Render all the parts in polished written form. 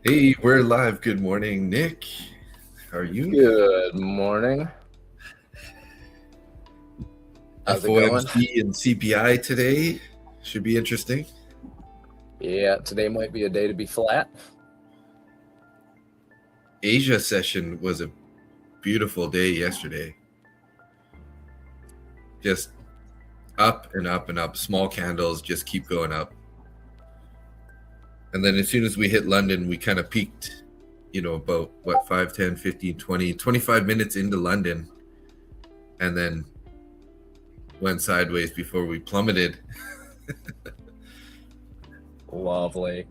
Hey, we're live. Good morning, Nick. How are you? Good morning. How's it going? FOMC and CPI today should be interesting. Yeah, today might be a day to be flat. Asia session was a beautiful day yesterday. Just up and up and up. Small candles just keep going up. And then as soon as we hit London, we kind of peaked, about what, 5, 10, 15, 20, 25 minutes into London, and then went sideways before we plummeted. Lovely.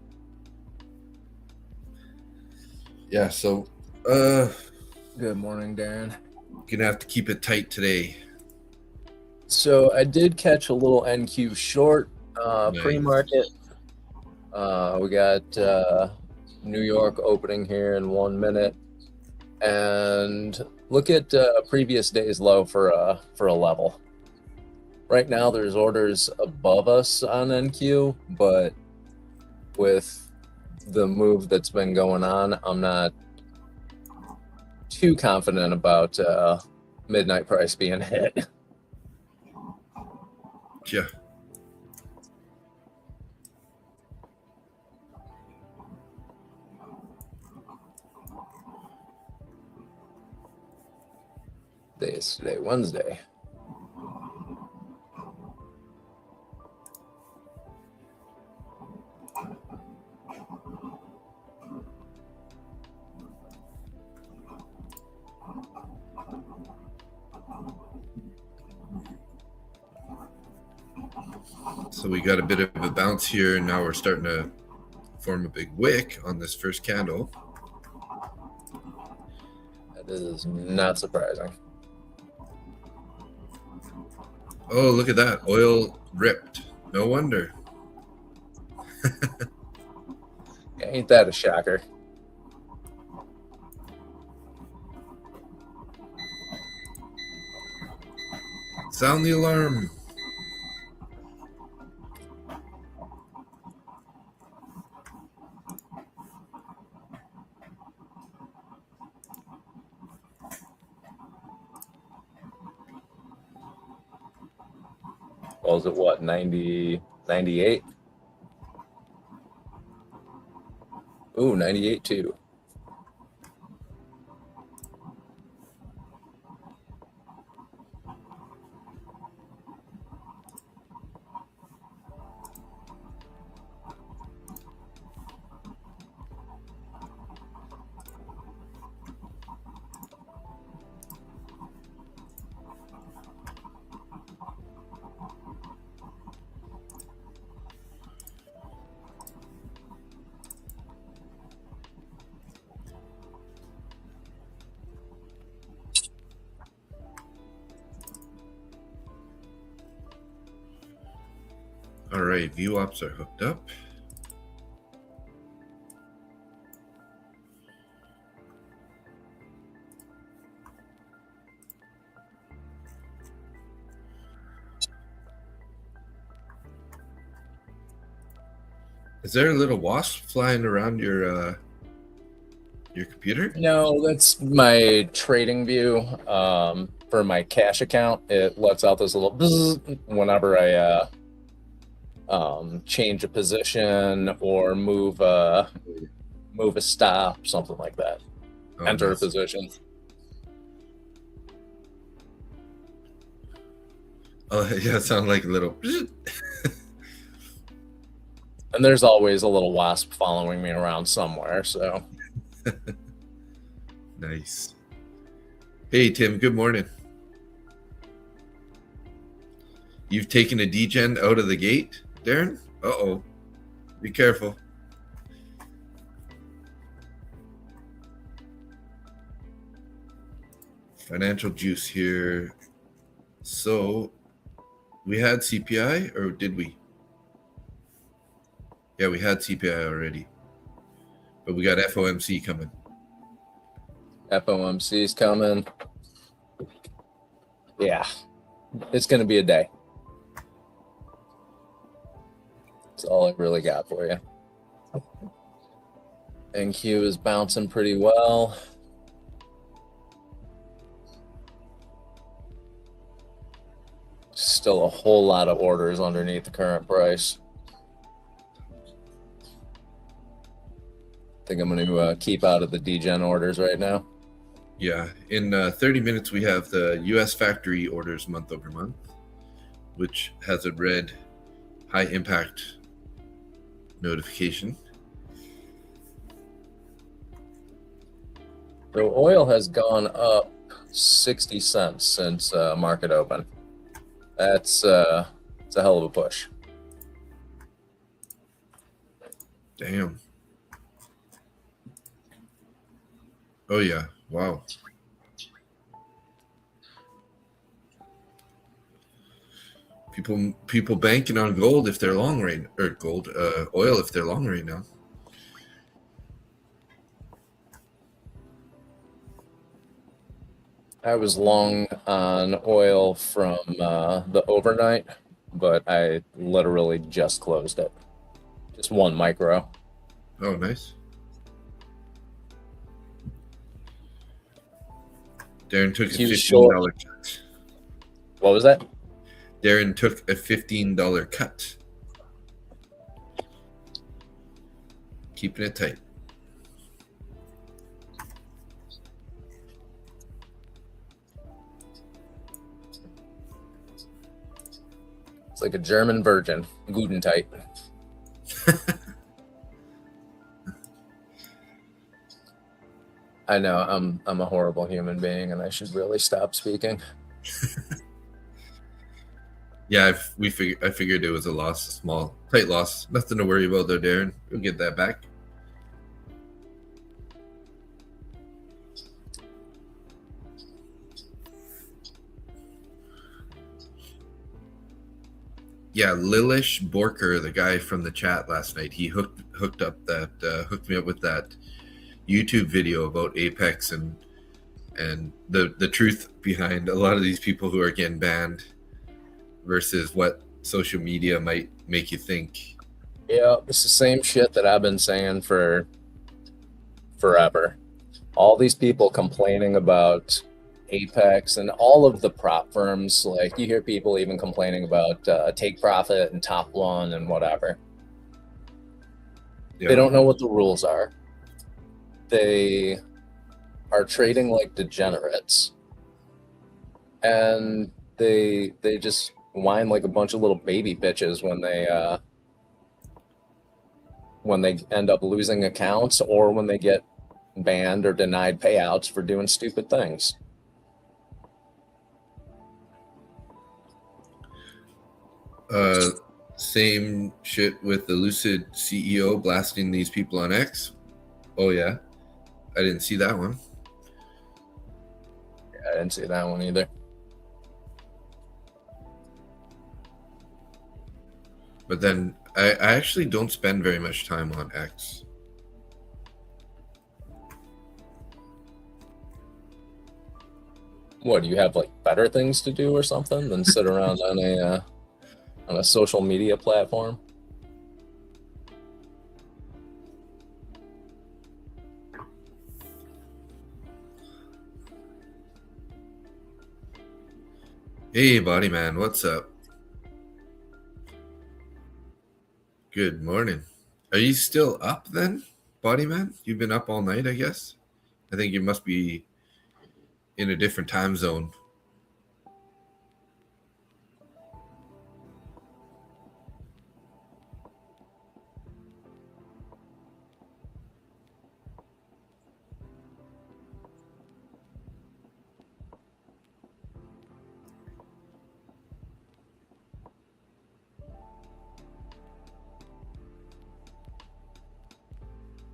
Yeah, so Good morning, Darren. gonna have to keep it tight today. So I did catch a little NQ short Nice. pre-market. We got New York opening here in 1 minute, and look at previous day's low for a level. Right now, there's orders above us on NQ, but with the move that's been going on, I'm not too confident about midnight price being hit. Yeah. Day is today, Wednesday. So we got a bit of a bounce here, and now we're starting to form a big wick on this first candle. That is not surprising. Oh, look at that. Oil ripped. No wonder. Ain't that a shocker? Sound the alarm. Was it what, 90, 98? Ooh, 98 too. All right, VWAPs are hooked up. Is there a little wasp flying around your computer? No, that's my trading view. For my cash account, it lets out this little bzzz whenever I change a position or move a stop, something like that. Oh, Enter nice. a position. Oh, yeah, it sounded like a little. And there's always a little wasp following me around somewhere. So Nice. Hey, Tim, good morning. You've taken a degen out of the gate, Darren? Uh-oh. Be careful. Financial juice here. So, we had CPI, or did we? Yeah, we had CPI already. But we got FOMC coming. FOMC's coming. Yeah, it's going to be a day. That's all I really got for you. NQ is bouncing pretty well. Still a whole lot of orders underneath the current price. I think I'm going to keep out of the degen orders right now. Yeah, in 30 minutes we have the U.S. factory orders month over month, which has a red high impact notification. So oil has gone up 60 cents since market open. It's a hell of a push. Damn. Oh yeah. Wow. People banking on gold if they're long right, or gold oil if they're long right now. I was long on oil from the overnight, but I literally just closed it. Just one micro. Oh, nice. Darren took a $15 cut. What was that? Darren took a $15 cut. Keeping it tight. It's like a German virgin, Guten tight. I know I'm a horrible human being, and I should really stop speaking. Yeah, I figured it was a loss, a small, tight loss. Nothing to worry about though, Darren. We'll get that back. Yeah, Lilish Borker, the guy from the chat last night, he hooked me up with that YouTube video about Apex and the truth behind a lot of these people who are getting banned versus what social media might make you think. Yeah, it's the same shit that I've been saying for forever. All these people complaining about Apex and all of the prop firms, like you hear people even complaining about Take Profit and Top One and whatever. Yeah. They don't know what the rules are. They are trading like degenerates, and they just whine like a bunch of little baby bitches when they end up losing accounts or when they get banned or denied payouts for doing stupid things. Same shit with the Lucid CEO blasting these people on X. Oh yeah, I didn't see that one. Yeah, I didn't see that one either. But then I actually don't spend very much time on X. What, do you have like better things to do or something than sit around on a social media platform? Hey, body man, what's up? Good morning. Are you still up then, body man? You've been up all night, I guess. I think you must be in a different time zone.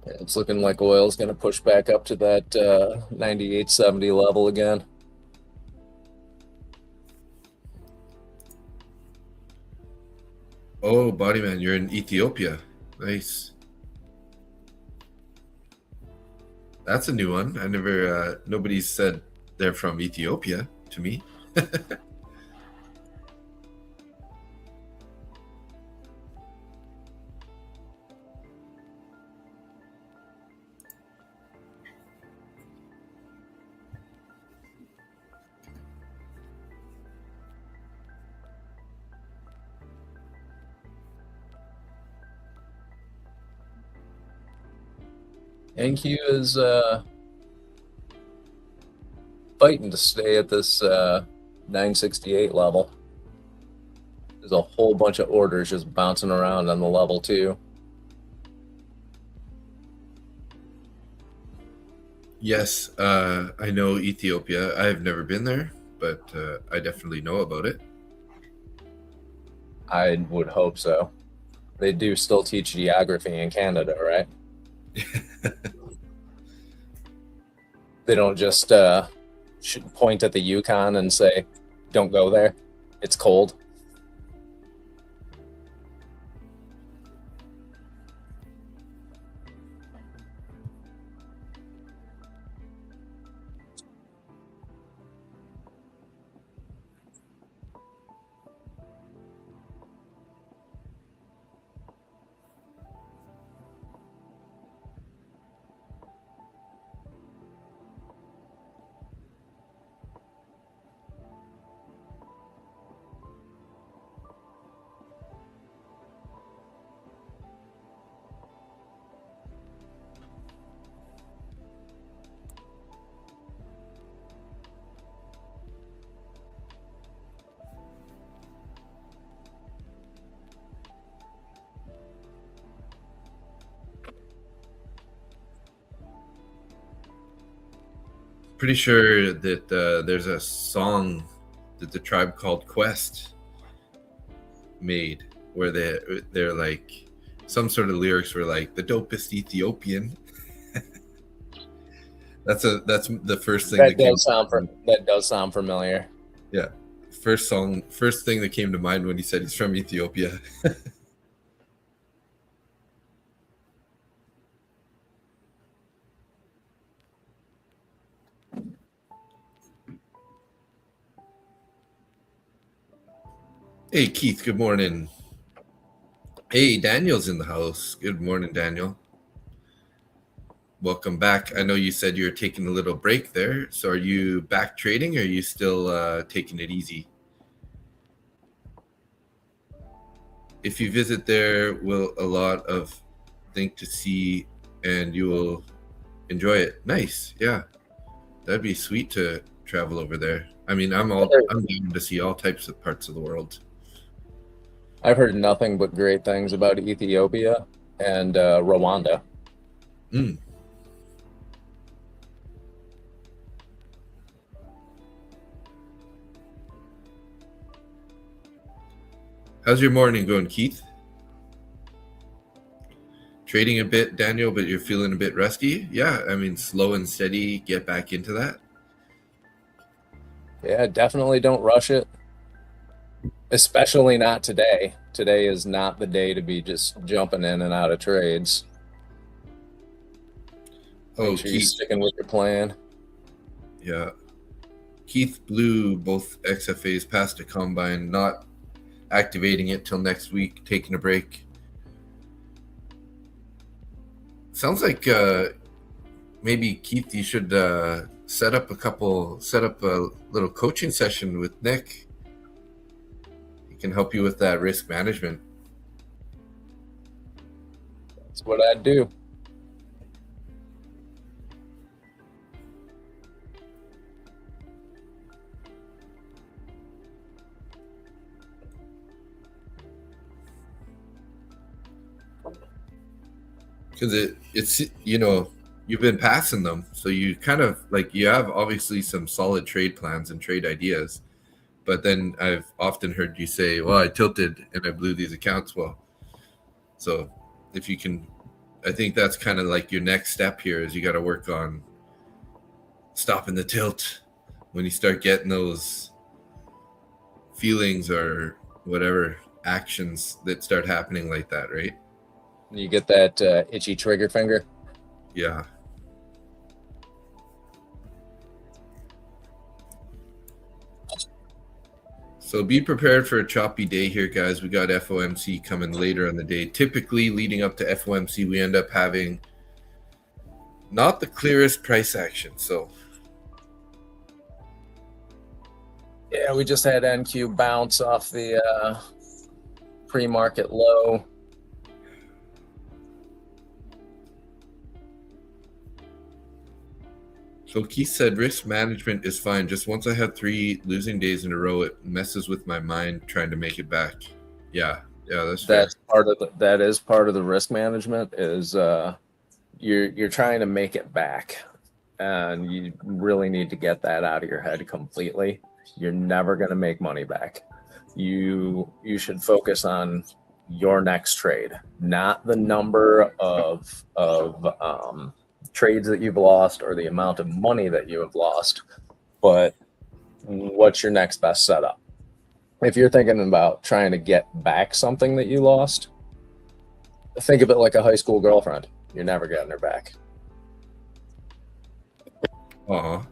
It's looking like oil's going to push back up to that 98.70 level again. Oh, body man, you're in Ethiopia. Nice. That's a new one. I never, nobody said they're from Ethiopia to me. NQ is fighting to stay at this 968 level. There's a whole bunch of orders just bouncing around on the level too. Yes, I know Ethiopia. I've never been there, but I definitely know about it. I would hope so. They do still teach geography in Canada, right? They don't just point at the Yukon and say, don't go there. It's cold. Pretty sure that there's a song that the Tribe Called Quest made where they're like, some sort of lyrics were like, the dopest Ethiopian. That's the first thing that does sound familiar. Yeah, first thing that came to mind when he said he's from Ethiopia. Hey Keith, good morning. Hey, Daniel's in the house. Good morning, Daniel. Welcome back. I know you said you were taking a little break there. So are you back trading or are you still taking it easy? If you visit there, will a lot of things to see and you will enjoy it. Nice. Yeah. That'd be sweet to travel over there. I mean, I'm down to see all types of parts of the world. I've heard nothing but great things about Ethiopia and Rwanda. How's your morning going, Keith? Trading a bit, Daniel, but you're feeling a bit rusty? Yeah, I mean, slow and steady, get back into that. Yeah, definitely don't rush it. Especially not today. Today is not the day to be just jumping in and out of trades. Make sure you're sticking with your plan. Yeah. Keith blew both XFAs past a combine, not activating it till next week, taking a break. Sounds like maybe Keith, you should set up a little coaching session with Nick. He can help you with that risk management. That's what I'd do. Because it's you've been passing them, so you kind of like, you have obviously some solid trade plans and trade ideas, but then I've often heard you say, well, I tilted and I blew these accounts. Well, so if you can, I think that's kind of like your next step here is you got to work on stopping the tilt when you start getting those feelings or whatever actions that start happening like that, right? You get that itchy trigger finger. Yeah. So be prepared for a choppy day here, guys. We got FOMC coming later in the day. Typically, leading up to FOMC, we end up having not the clearest price action. So, yeah, we just had NQ bounce off the pre-market low. So Keith said risk management is fine. Just once I had 3 losing days in a row, it messes with my mind trying to make it back. Yeah, that's fair. That is part of the risk management is you're trying to make it back, and you really need to get that out of your head completely. You're never going to make money back. You should focus on your next trade, not the number of trades that you've lost or the amount of money that you have lost, but what's your next best setup. If you're thinking about trying to get back something that you lost, think of it like a high school girlfriend. You're never getting her back. Why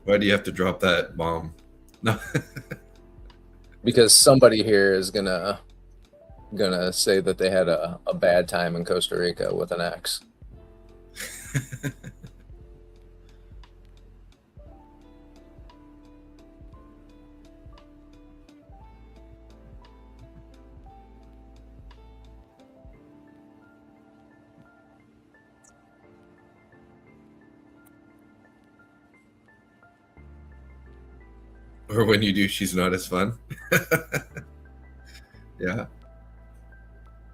do you have to drop that bomb? No. Because somebody here is gonna say that they had a bad time in Costa Rica with an ex. Or when you do, she's not as fun. Yeah,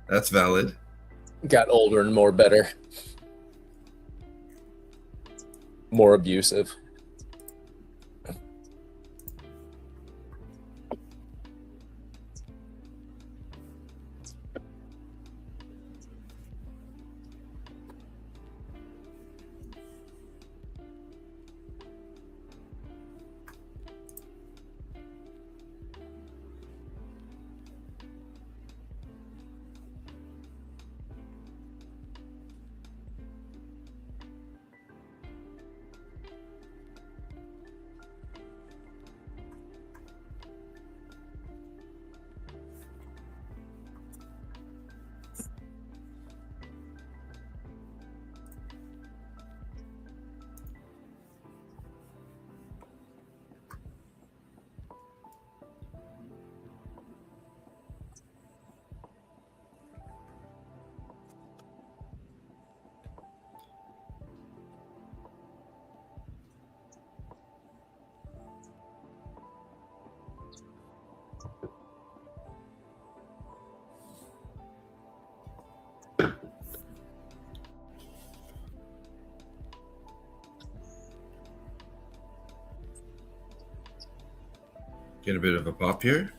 that's valid. Got older and more bitter, more abusive. Get a bit of a pop here.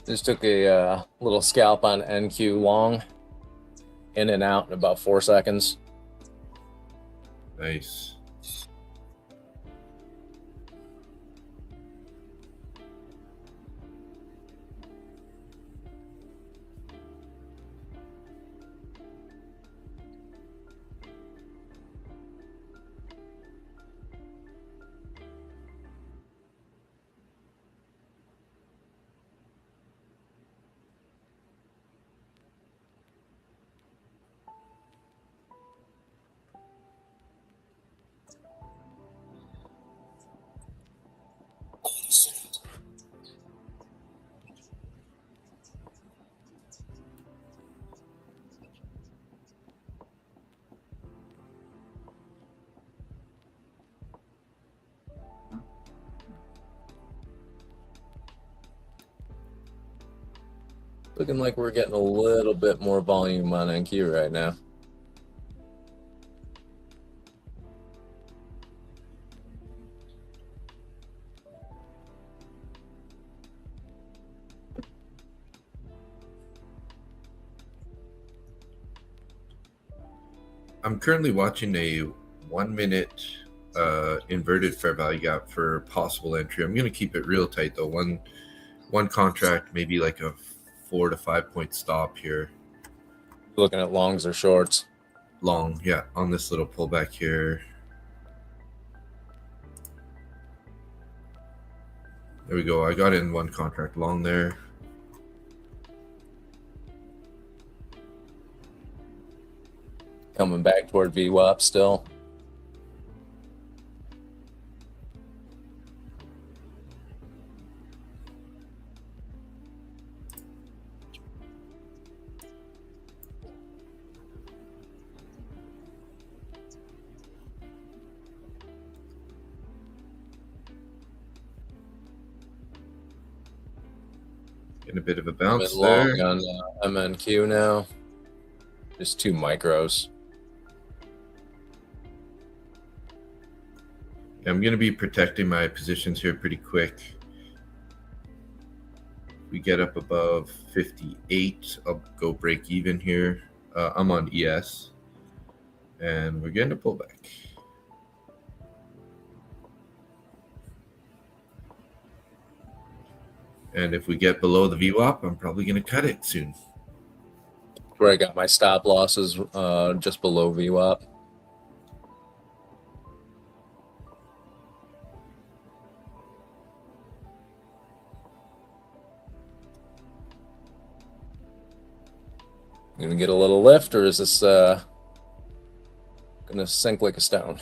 Just took a little scalp on NQ long, in and out in about 4 seconds. Nice. Looking like we're getting a little bit more volume on NQ right now. I'm currently watching a 1 minute inverted fair value gap for possible entry. I'm going to keep it real tight though. One contract, maybe like a 4 to 5 point stop here. Looking at longs or shorts? Long, yeah, on this little pullback here. There we go. I got in one contract long there. Coming back toward VWAP still. Getting a bit of a I'm bounce in long there. on MNQ now. Just 2 micros. I'm going to be protecting my positions here pretty quick. We get up above 58. I'll go break even here. I'm on ES. And we're getting a pullback. And if we get below the VWAP, I'm probably going to cut it soon. Where I got my stop losses just below VWAP. Gonna get a little lift, or is this gonna sink like a stone?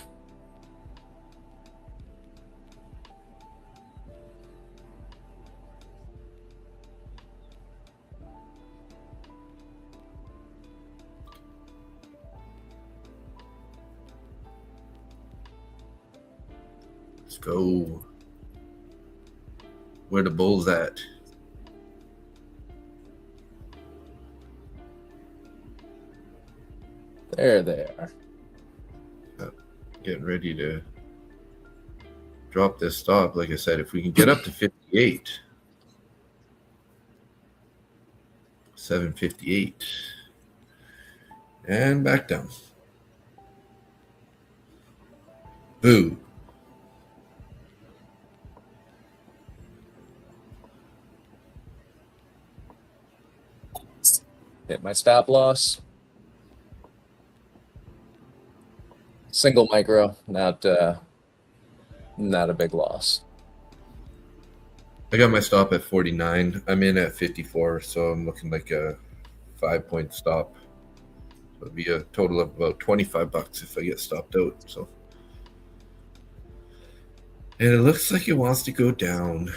Let's go. Where the bull's at? There they are. Getting ready to drop this stop. Like I said, if we can get up to 58, 758, and back down. Boo. Hit my stop loss. Single micro, not a big loss. I got my stop at 49. I'm in at 54, so I'm looking like a 5-point stop. So it'd be a total of about $25 if I get stopped out. So, and it looks like it wants to go down.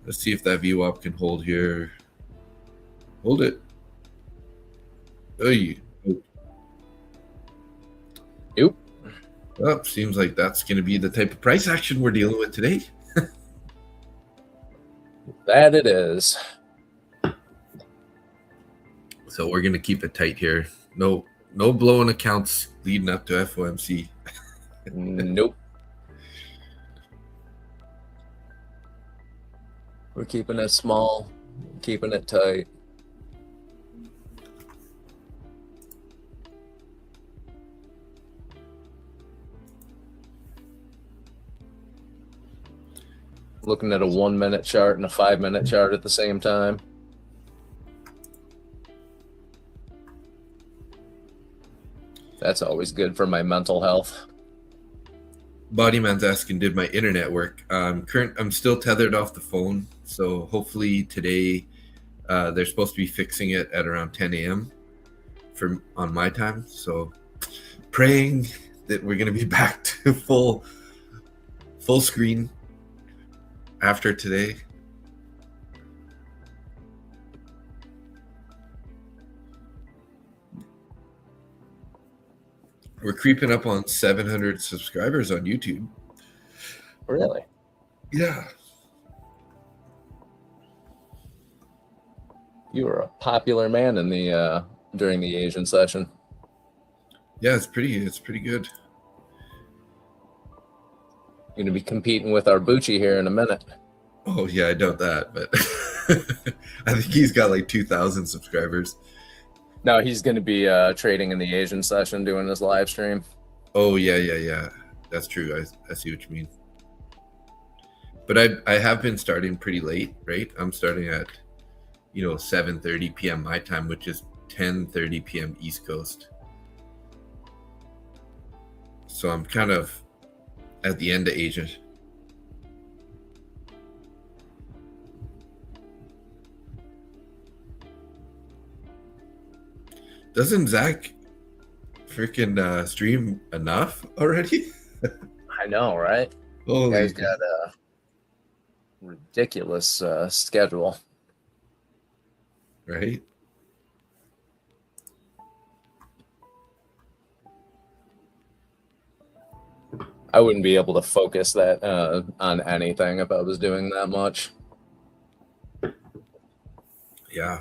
Let's see if that VWAP can hold here. Hold it. Oh, Nope. Well, seems like that's going to be the type of price action we're dealing with today. That it is. So we're going to keep it tight here. No blowing accounts leading up to FOMC. Nope. We're keeping it small, keeping it tight. Looking at a 1-minute chart and a 5-minute chart at the same time. That's always good for my mental health. Bodyman's asking, did my internet work? I'm still tethered off the phone, so hopefully today they're supposed to be fixing it at around 10 a.m. on my time. So praying that we're going to be back to full screen after today. We're creeping up on 700 subscribers on YouTube. Really? Yeah. You were a popular man in the during the Asian session. Yeah, it's pretty good. You're gonna be competing with our Bucci here in a minute. Oh yeah, I doubt that, but I think he's got like 2,000 subscribers. No, he's going to be trading in the Asian session, doing his live stream. Oh yeah. That's true. I see what you mean. But I have been starting pretty late, right? I'm starting at 7:30 p.m. my time, which is 10:30 p.m. East Coast. So I'm kind of at the end of Asia. Doesn't Zach freaking stream enough already? I know, right? Holy Guy's got a ridiculous schedule. Right? I wouldn't be able to focus that on anything if I was doing that much. Yeah.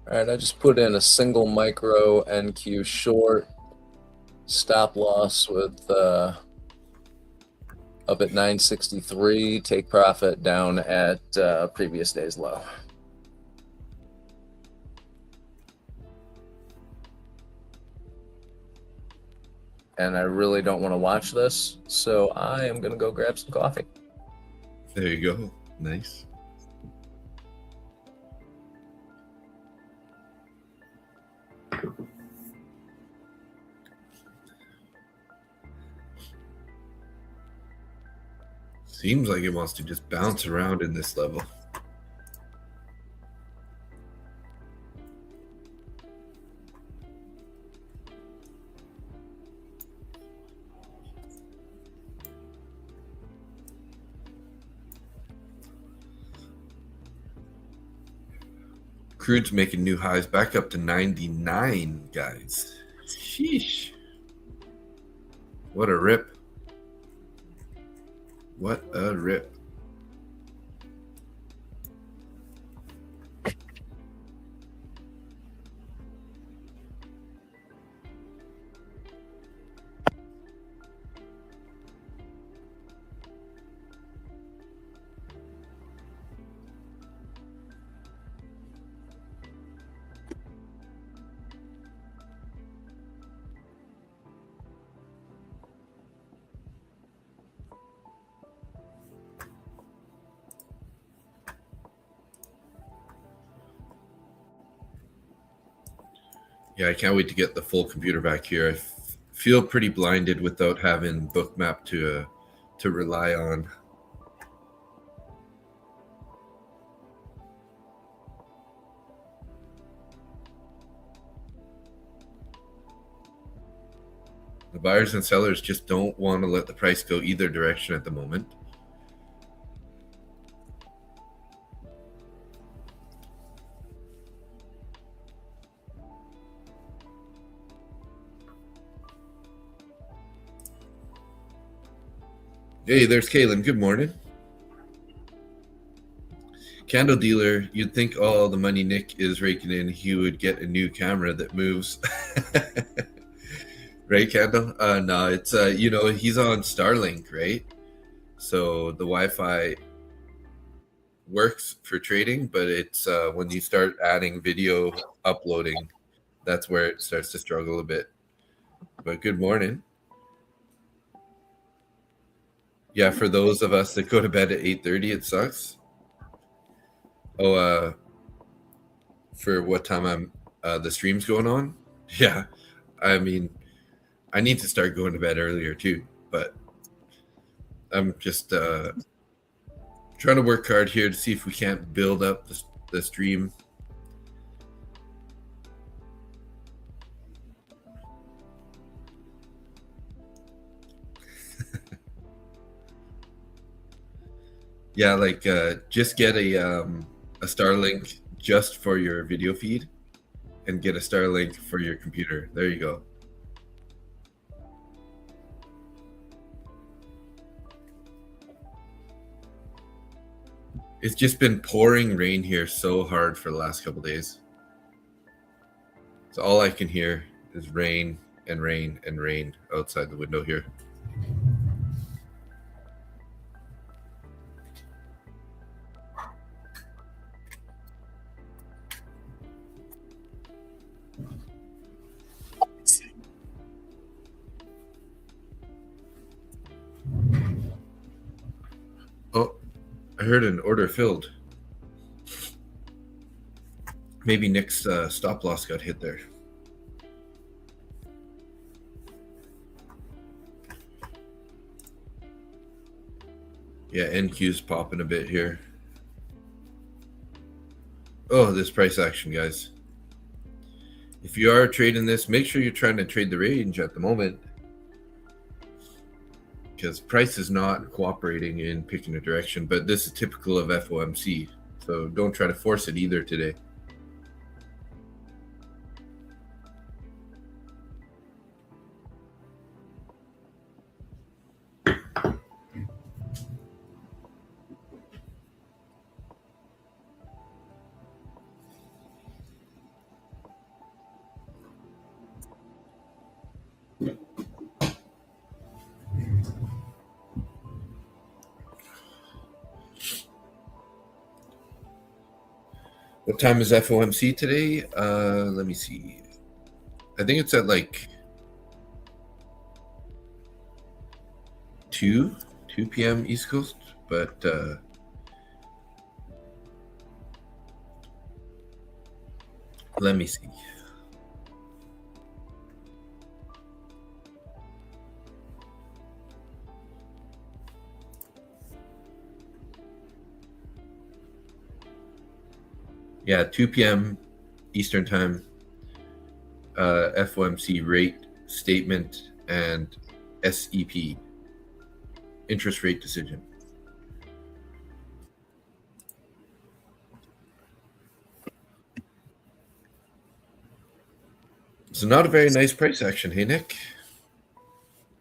All right, I just put in a single micro NQ short, stop loss with up at 963, take profit down at previous day's low. And I really don't want to watch this, so I am going to go grab some coffee. There you go. Nice. Seems like it wants to just bounce around in this level. Crude's making new highs back up to 99, guys. Sheesh. What a rip. What a rip. Yeah, I can't wait to get the full computer back here. I feel pretty blinded without having Bookmap to rely on. The buyers and sellers just don't want to let the price go either direction at the moment. Hey, there's Kaylin. Good morning. Candle dealer, you'd think all the money Nick is raking in, he would get a new camera that moves. Right, Candle? No, it's, he's on Starlink, right? So the Wi-Fi works for trading, but it's when you start adding video uploading, that's where it starts to struggle a bit. But good morning. Yeah, for those of us that go to bed at 8:30, it sucks. Oh, for what time the stream's going on? Yeah, I mean, I need to start going to bed earlier too, but I'm just trying to work hard here to see if we can't build up the stream. Yeah, like just get a Starlink just for your video feed and get a Starlink for your computer. There you go. It's just been pouring rain here so hard for the last couple days. So all I can hear is rain and rain and rain outside the window here. Oh, I heard an order filled. Maybe Nick's stop loss got hit there. Yeah, NQ's popping a bit here. Oh, this price action, guys. If you are trading this, make sure you're trying to trade the range at the moment, because price is not cooperating in picking a direction, but this is typical of FOMC. So don't try to force it either today. What time is FOMC today? Let me see. I think it's at like 2 p.m. East Coast, but let me see. Yeah, 2 p.m. Eastern time. FOMC rate statement and SEP interest rate decision. So not a very nice price action, hey Nick?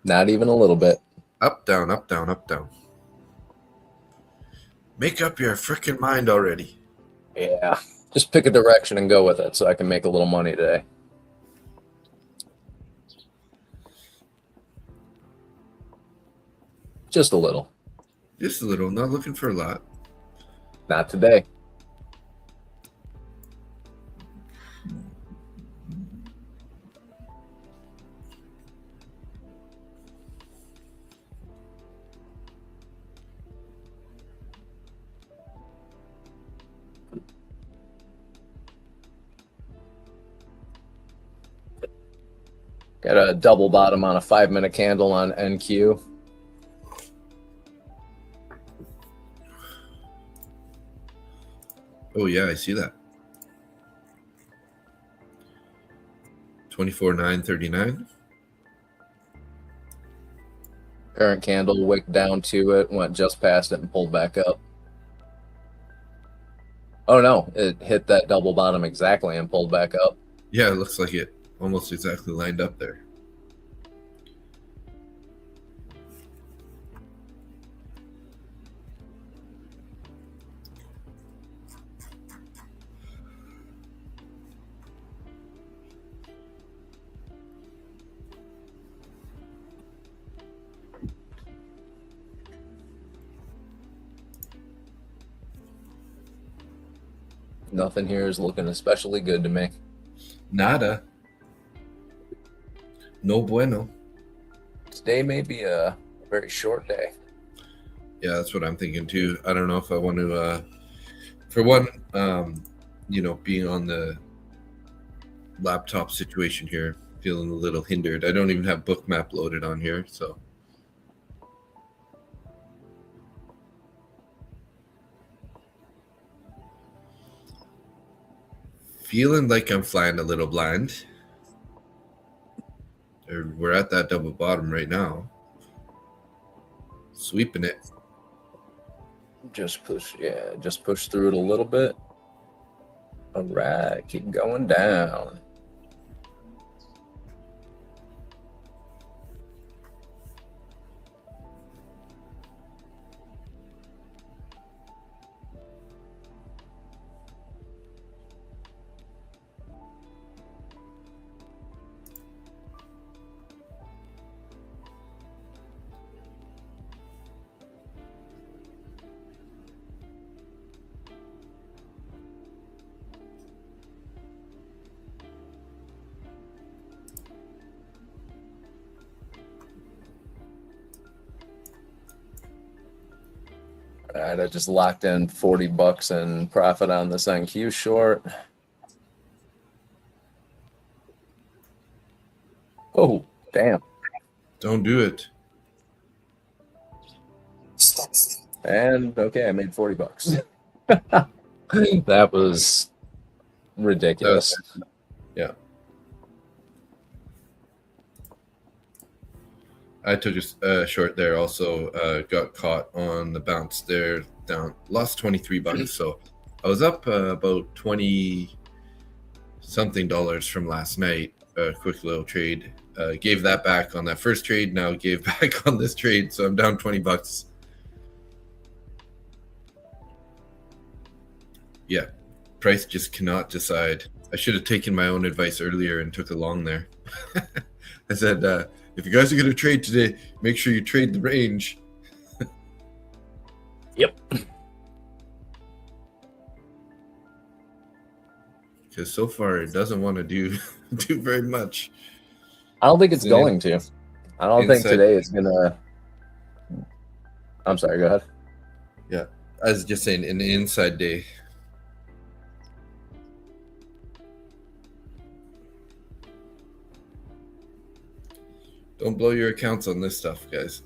Not even a little bit. Up, down, up, down, up, down. Make up your freaking mind already. Yeah. Just pick a direction and go with it so I can make a little money today. Just a little. Just a little, not looking for a lot. Not today. Got a double bottom on a 5-minute candle on NQ. Oh yeah, I see that. 24,939. Current candle wicked down to it, went just past it and pulled back up. Oh no, it hit that double bottom exactly and pulled back up. Yeah, it looks like it almost exactly lined up there. Nothing here is looking especially good to me. Nada. No bueno. Today may be a very short day. Yeah, that's what I'm thinking too. I don't know if I want to, for one, being on the laptop situation here, feeling a little hindered. I don't even have Bookmap loaded on here, so. Feeling like I'm flying a little blind. We're at that double bottom right now. Sweeping it. Just push through it a little bit. All right, keep going down. All right, I just locked in $40 in profit on this NQ short. Oh, damn. Don't do it. And okay, I made $40. That was ridiculous. Yeah. I took a short there also, got caught on the bounce there, down, lost $23. So I was up about 20 something dollars from last night. A quick little trade, gave that back on that first trade, now gave back on this trade, so I'm down $20. Yeah, price just cannot decide. I should have taken my own advice earlier and took a long there. I said, if you guys are going to trade today, make sure you trade the range. Yep. because so far it doesn't want to do very much. I don't think it's going to. I don't think today it's gonna. I'm sorry. Go ahead. Yeah, I was just saying, an inside day. Don't blow your accounts on this stuff, guys.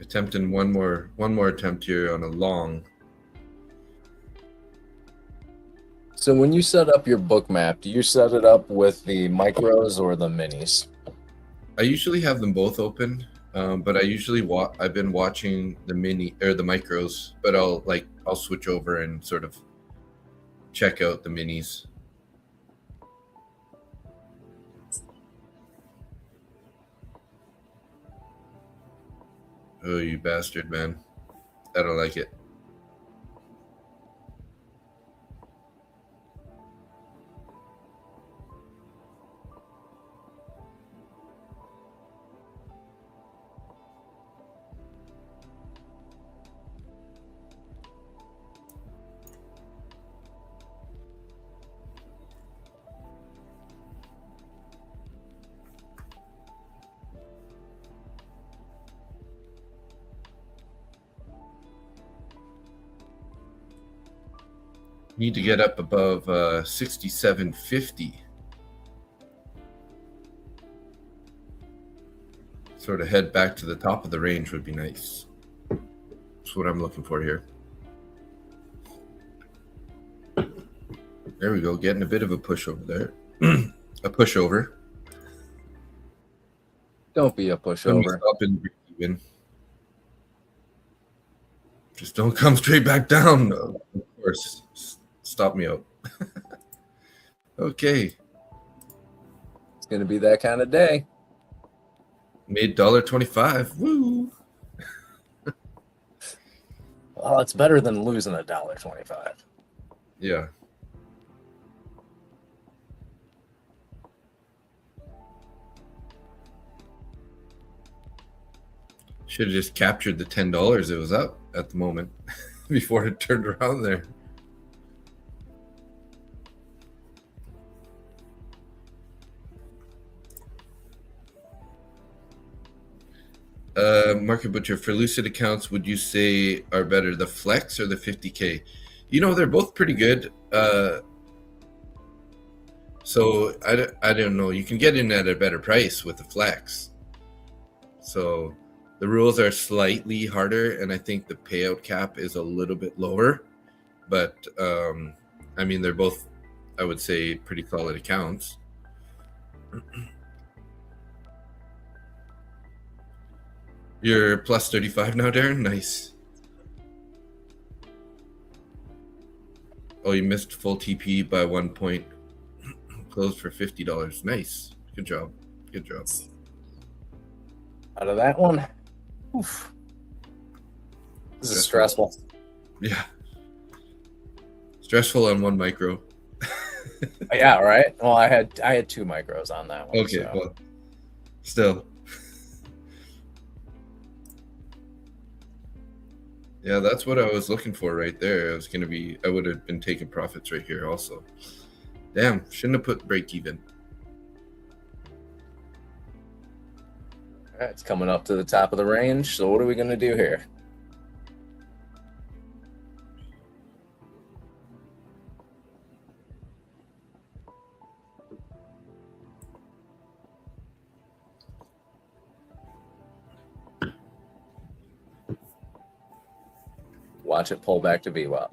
Attempting one more attempt here on a long. So when you set up your book map, do you set it up with the micros or the minis? I usually have them both open, but I've been watching the mini or the micros, but I'll switch over and sort of check out the minis. Oh, you bastard, man. I don't like it. Need to get up above 67.50. Sort of head back to the top of the range would be nice. That's what I'm looking for here. There we go, getting a bit of a push over there. A pushover. Don't be a pushover. Stop and break even. Just don't come straight back down. Of course, stop me out. Okay. It's going to be that kind of day. Made $1.25. Woo! Well, it's better than losing $1.25. Yeah. Should have just captured the $10 it was up at the moment before it turned around there. Market Butcher, for lucid accounts, would you say are better the Flex or the 50K? You know, they're both pretty good. So I don't know. You can get in at a better price with the Flex. So the rules are slightly harder, and I think the payout cap is a little bit lower. But I mean, they're both, I would say, pretty solid accounts. You're plus 35 now, Darren? Nice. Oh, you missed full TP by 1 point. Closed for $50. Nice. Good job. Good job. Out of that one, oof. This is stressful. Yeah. Stressful on one micro. Yeah, right. Well, I had 2 micros on that one. Okay, so. well, still. Yeah, that's what I was looking for right there. I would have been taking profits right here also. Damn, shouldn't have put break even. All right, it's coming up to the top of the range. So what are we going to do here? Watch it pull back to VWAP.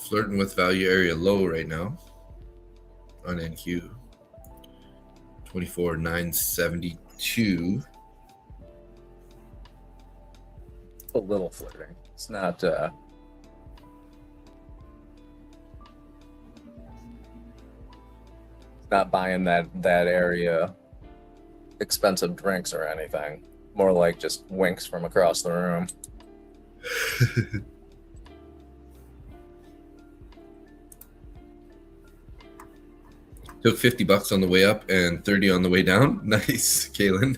Flirting with value area low right now on NQ. 24,972. a little flirting. It's not not buying that area expensive drinks or anything. More like just winks from across the room. Took $50 on the way up and 30 on the way down. Nice, Kalen.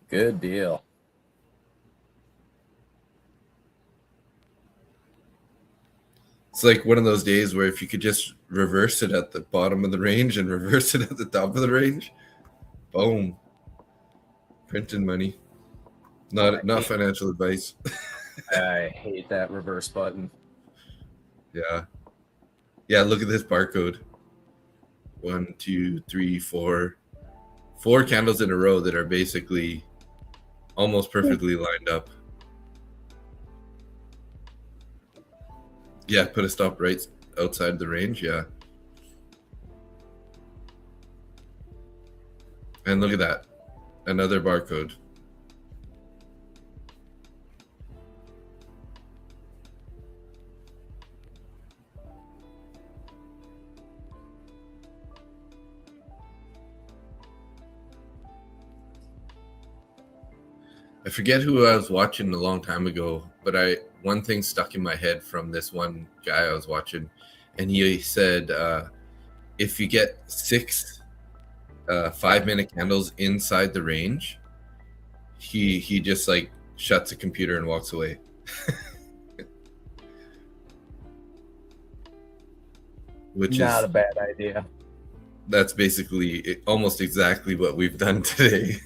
Good deal. It's like one of those days where if you could just reverse it at the bottom of the range and reverse it at the top of the range, boom. Printing money. Not financial advice. I hate that reverse button. Yeah. Yeah, look at this barcode. 1, 2, 3, 4. 4 candles in a row that are basically almost perfectly lined up. Yeah, put a stop right outside the range, yeah. And look at that. Another barcode. I forget who I was watching a long time ago, but one thing stuck in my head from this one guy I was watching, and he said, if you get 6 5-minute candles inside the range, he just like shuts the computer and walks away. Which not is a bad idea. That's basically almost exactly what we've done today.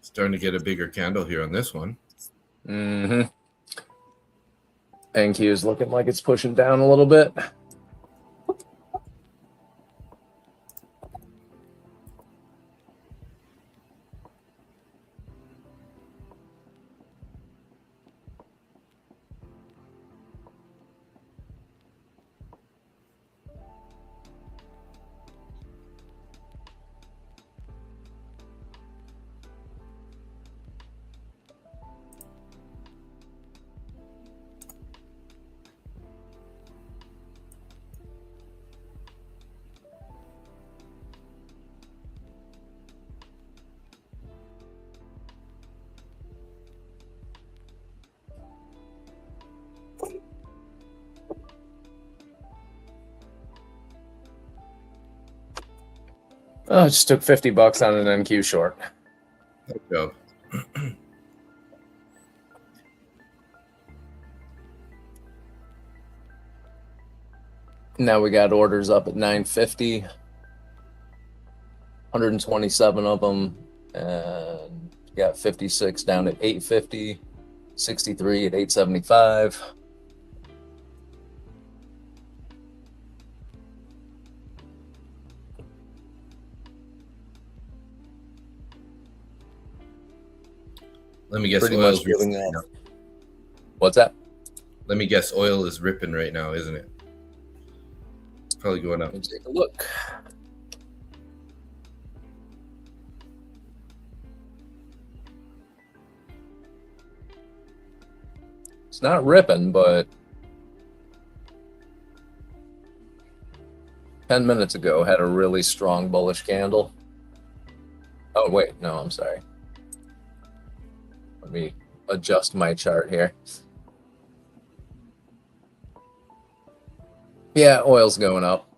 Starting to get a bigger candle here on this one. Mm-hmm. NQ is looking like it's pushing down a little bit. Oh, just took $50 on an NQ short. Good job. Now we got orders up at 950. 127 of them, and got 56 down at 850, 63 at 875. Let me guess. Pretty Oil's much giving ripping up. What's that? Let me guess. Oil is ripping right now, isn't it? Probably going up. Let's take a look. It's not ripping, but 10 minutes ago had a really strong bullish candle. Oh, wait, no, I'm sorry. Let me adjust my chart here. Yeah, oil's going up.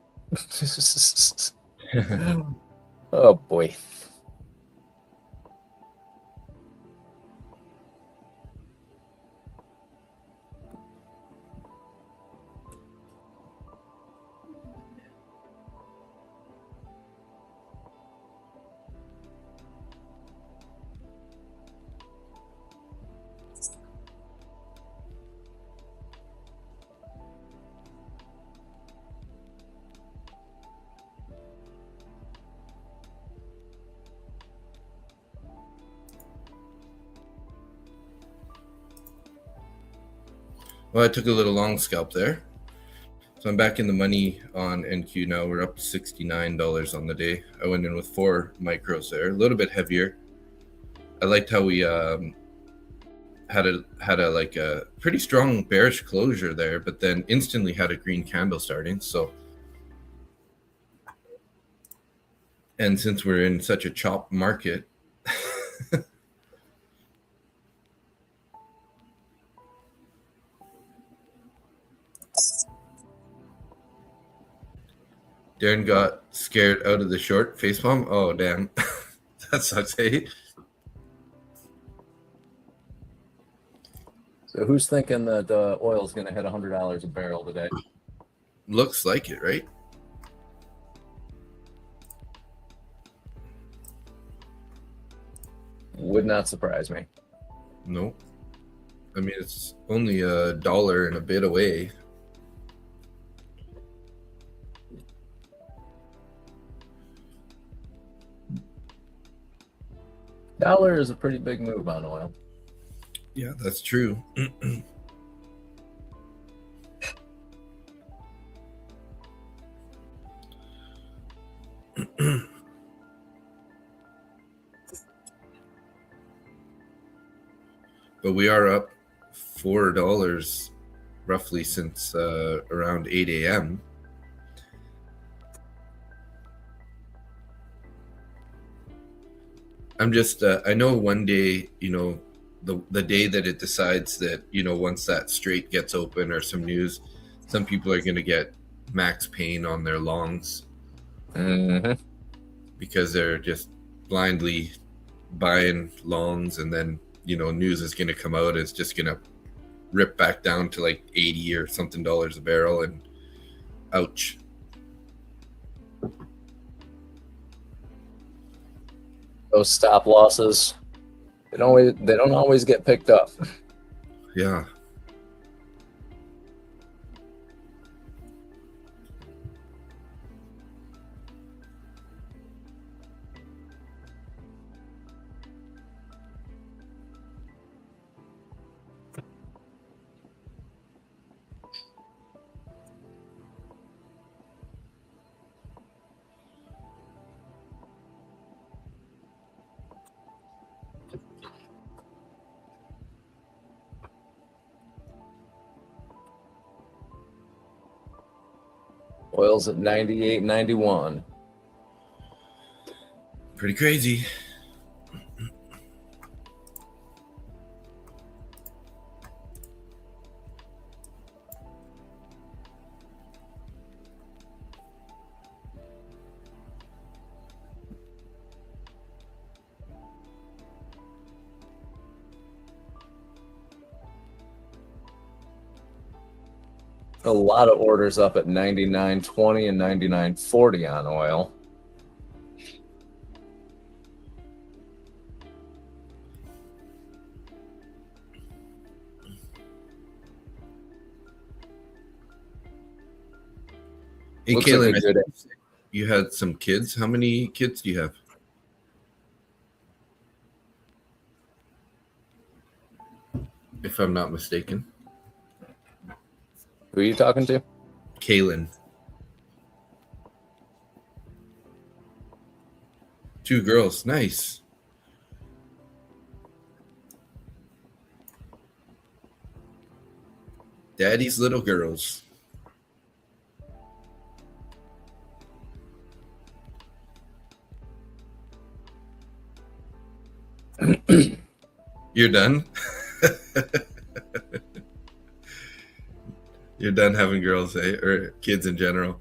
Oh, boy. Well, I took a little long scalp there. So I'm back in the money on NQ now. We're up $69 on the day. I went in with 4 micros there, a little bit heavier. I liked how we had a like a pretty strong bearish closure there, but then instantly had a green candle starting. So, and since we're in such a chop market, Darren got scared out of the short facepalm. Oh, damn. That sucks, hey? So who's thinking that oil's going to hit $100 a barrel today? Looks like it, right? Would not surprise me. No. I mean, it's only $1 and a bit away. Dollar is a pretty big move on oil. Yeah, that's true. But we are up $4 roughly since around 8 a.m. I'm just, I know one day, you know, the day that it decides that, you know, once that straight gets open or some news, some people are going to get max pain on their longs because they're just blindly buying longs, and then, you know, news is going to come out. It's just going to rip back down to like 80 or something dollars a barrel, and ouch. Those stop losses, they don't always get picked up. Yeah. Oil's at 98.91. Pretty crazy. A lot of orders up at 99.20 and 99.40 on oil. Hey, Looks like a Kaylin, I good. think you had some kids. How many kids do you have? If I'm not mistaken. Who are you talking to? Kaylin. 2 girls. Nice. Daddy's little girls. You're done? You're done having girls, eh? Or kids in general?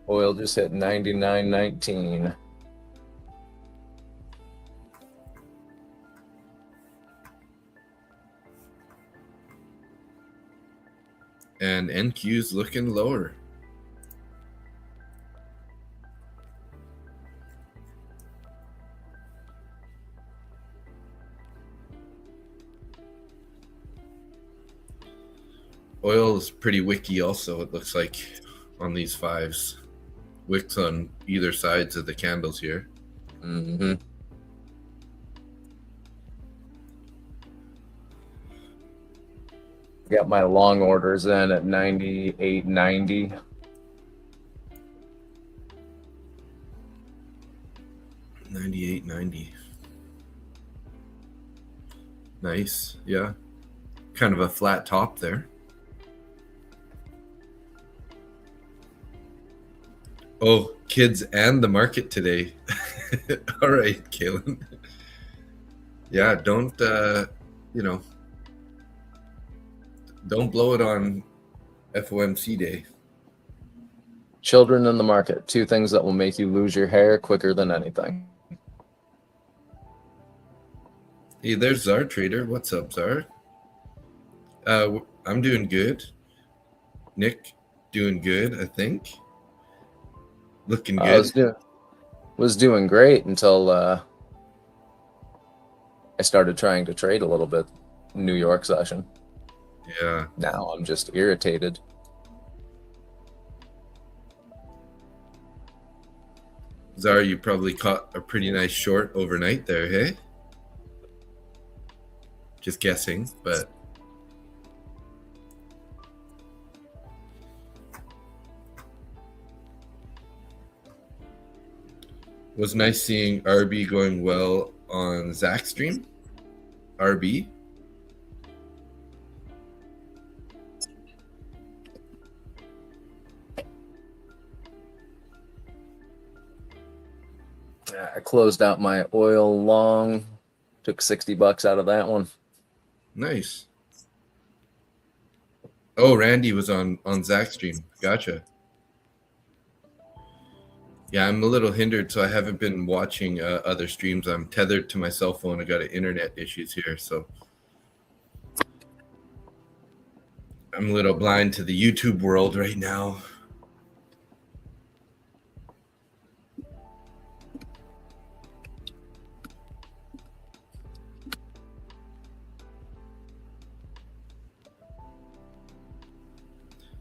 Oil just hit 99.19. And NQ's looking lower. Oil is pretty wicky also, it looks like, on these fives. Wicks on either sides of the candles here. Mm-hmm. Got my long orders in at 98.90. $98.90. Nice, yeah. Kind of a flat top there. Oh, kids and the market today. All right, Kaylin. Yeah, don't don't blow it on FOMC day. Children in the market. 2 things that will make you lose your hair quicker than anything. Hey, there's Czar Trader. What's up, Czar? I'm doing good. Nick, doing good, I think. Looking good. Was doing great until I started trying to trade a little bit. New York session. Yeah. Now I'm just irritated. Czar, you probably caught a pretty nice short overnight there, hey? Just guessing, but was nice seeing RB going well on Zach's stream. RB. I closed out my oil long, took $60 out of that one. Nice. Oh, Randy was on Zach's stream. Gotcha. Yeah, I'm a little hindered, so I haven't been watching other streams. I'm tethered to my cell phone. I got internet issues here, so I'm a little blind to the YouTube world right now.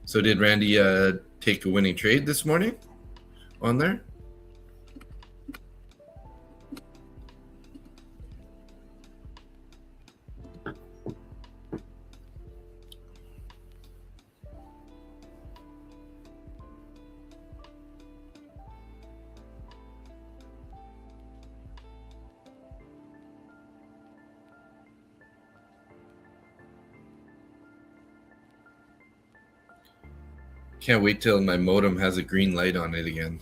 So did Randy take a winning trade this morning on there? Can't wait till my modem has a green light on it again.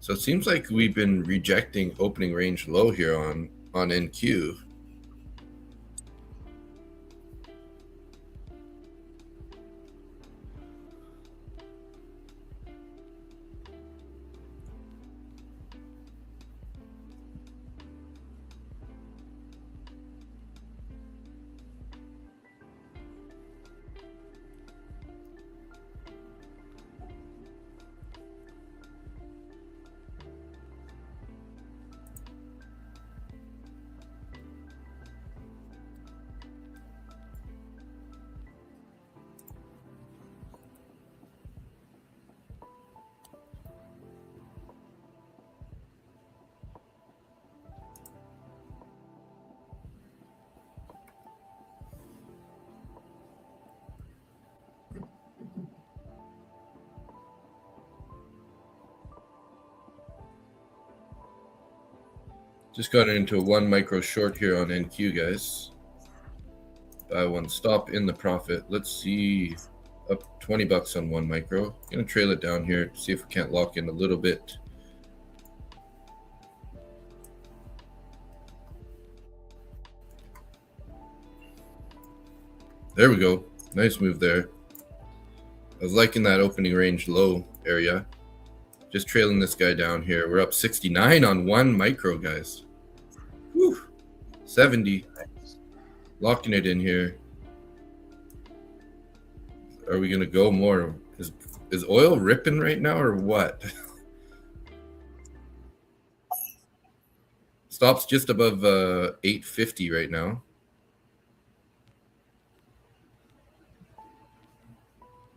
So it seems like we've been rejecting opening range low here on NQ. Just got into a 1 micro short here on NQ, guys. Buy one, stop in the profit. Let's see, up 20 bucks on 1 micro. Gonna trail it down here, see if we can't lock in a little bit. There we go. Nice move there. I was liking that opening range low area. Just trailing this guy down here. We're up 69 on 1 micro, guys. Whew. 70. Locking it in here. Are we gonna go more? Is oil ripping right now or what? Stops just above 850 right now.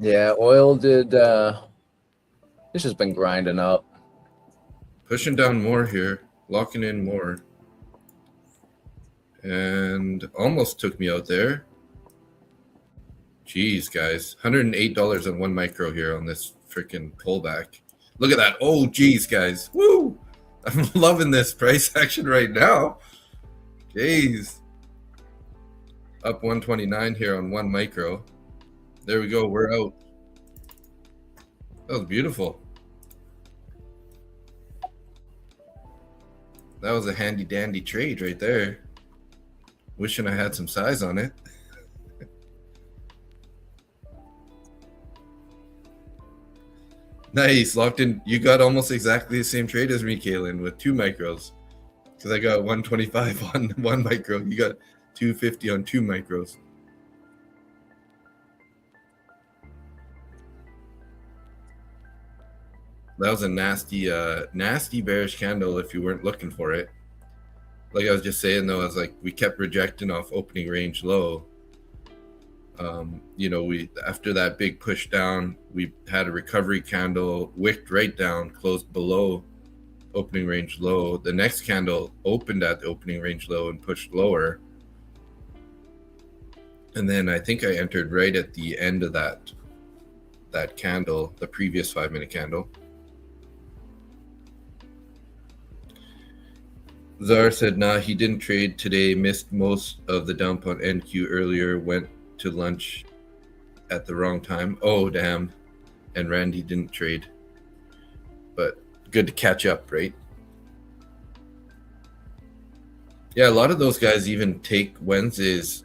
Yeah, oil did. It's just been grinding up. Pushing down more here, locking in more. And almost took me out there. Jeez, guys. $108 on 1 micro here on this freaking pullback. Look at that. Oh, geez, guys. Woo! I'm loving this price action right now. Jeez. Up 129 here on 1 micro. There we go. We're out. That was beautiful. That was a handy dandy trade right there. Wishing I had some size on it. Nice, locked in. You got almost exactly the same trade as me, Kaylin, with 2 micros. Because I got 125 on 1 micro. You got 250 on 2 micros. That was a nasty, nasty bearish candle if you weren't looking for it. Like I was just saying, though, I was like, we kept rejecting off opening range low. You know, we after that big push down, we had a recovery candle, wicked right down, closed below opening range low. The next candle opened at the opening range low and pushed lower. And then I think I entered right at the end of that candle, the previous 5-minute candle. Zar said, nah, he didn't trade today, missed most of the dump on NQ earlier, went to lunch at the wrong time. Oh, damn. And Randy didn't trade. But good to catch up, right? Yeah, a lot of those guys even take these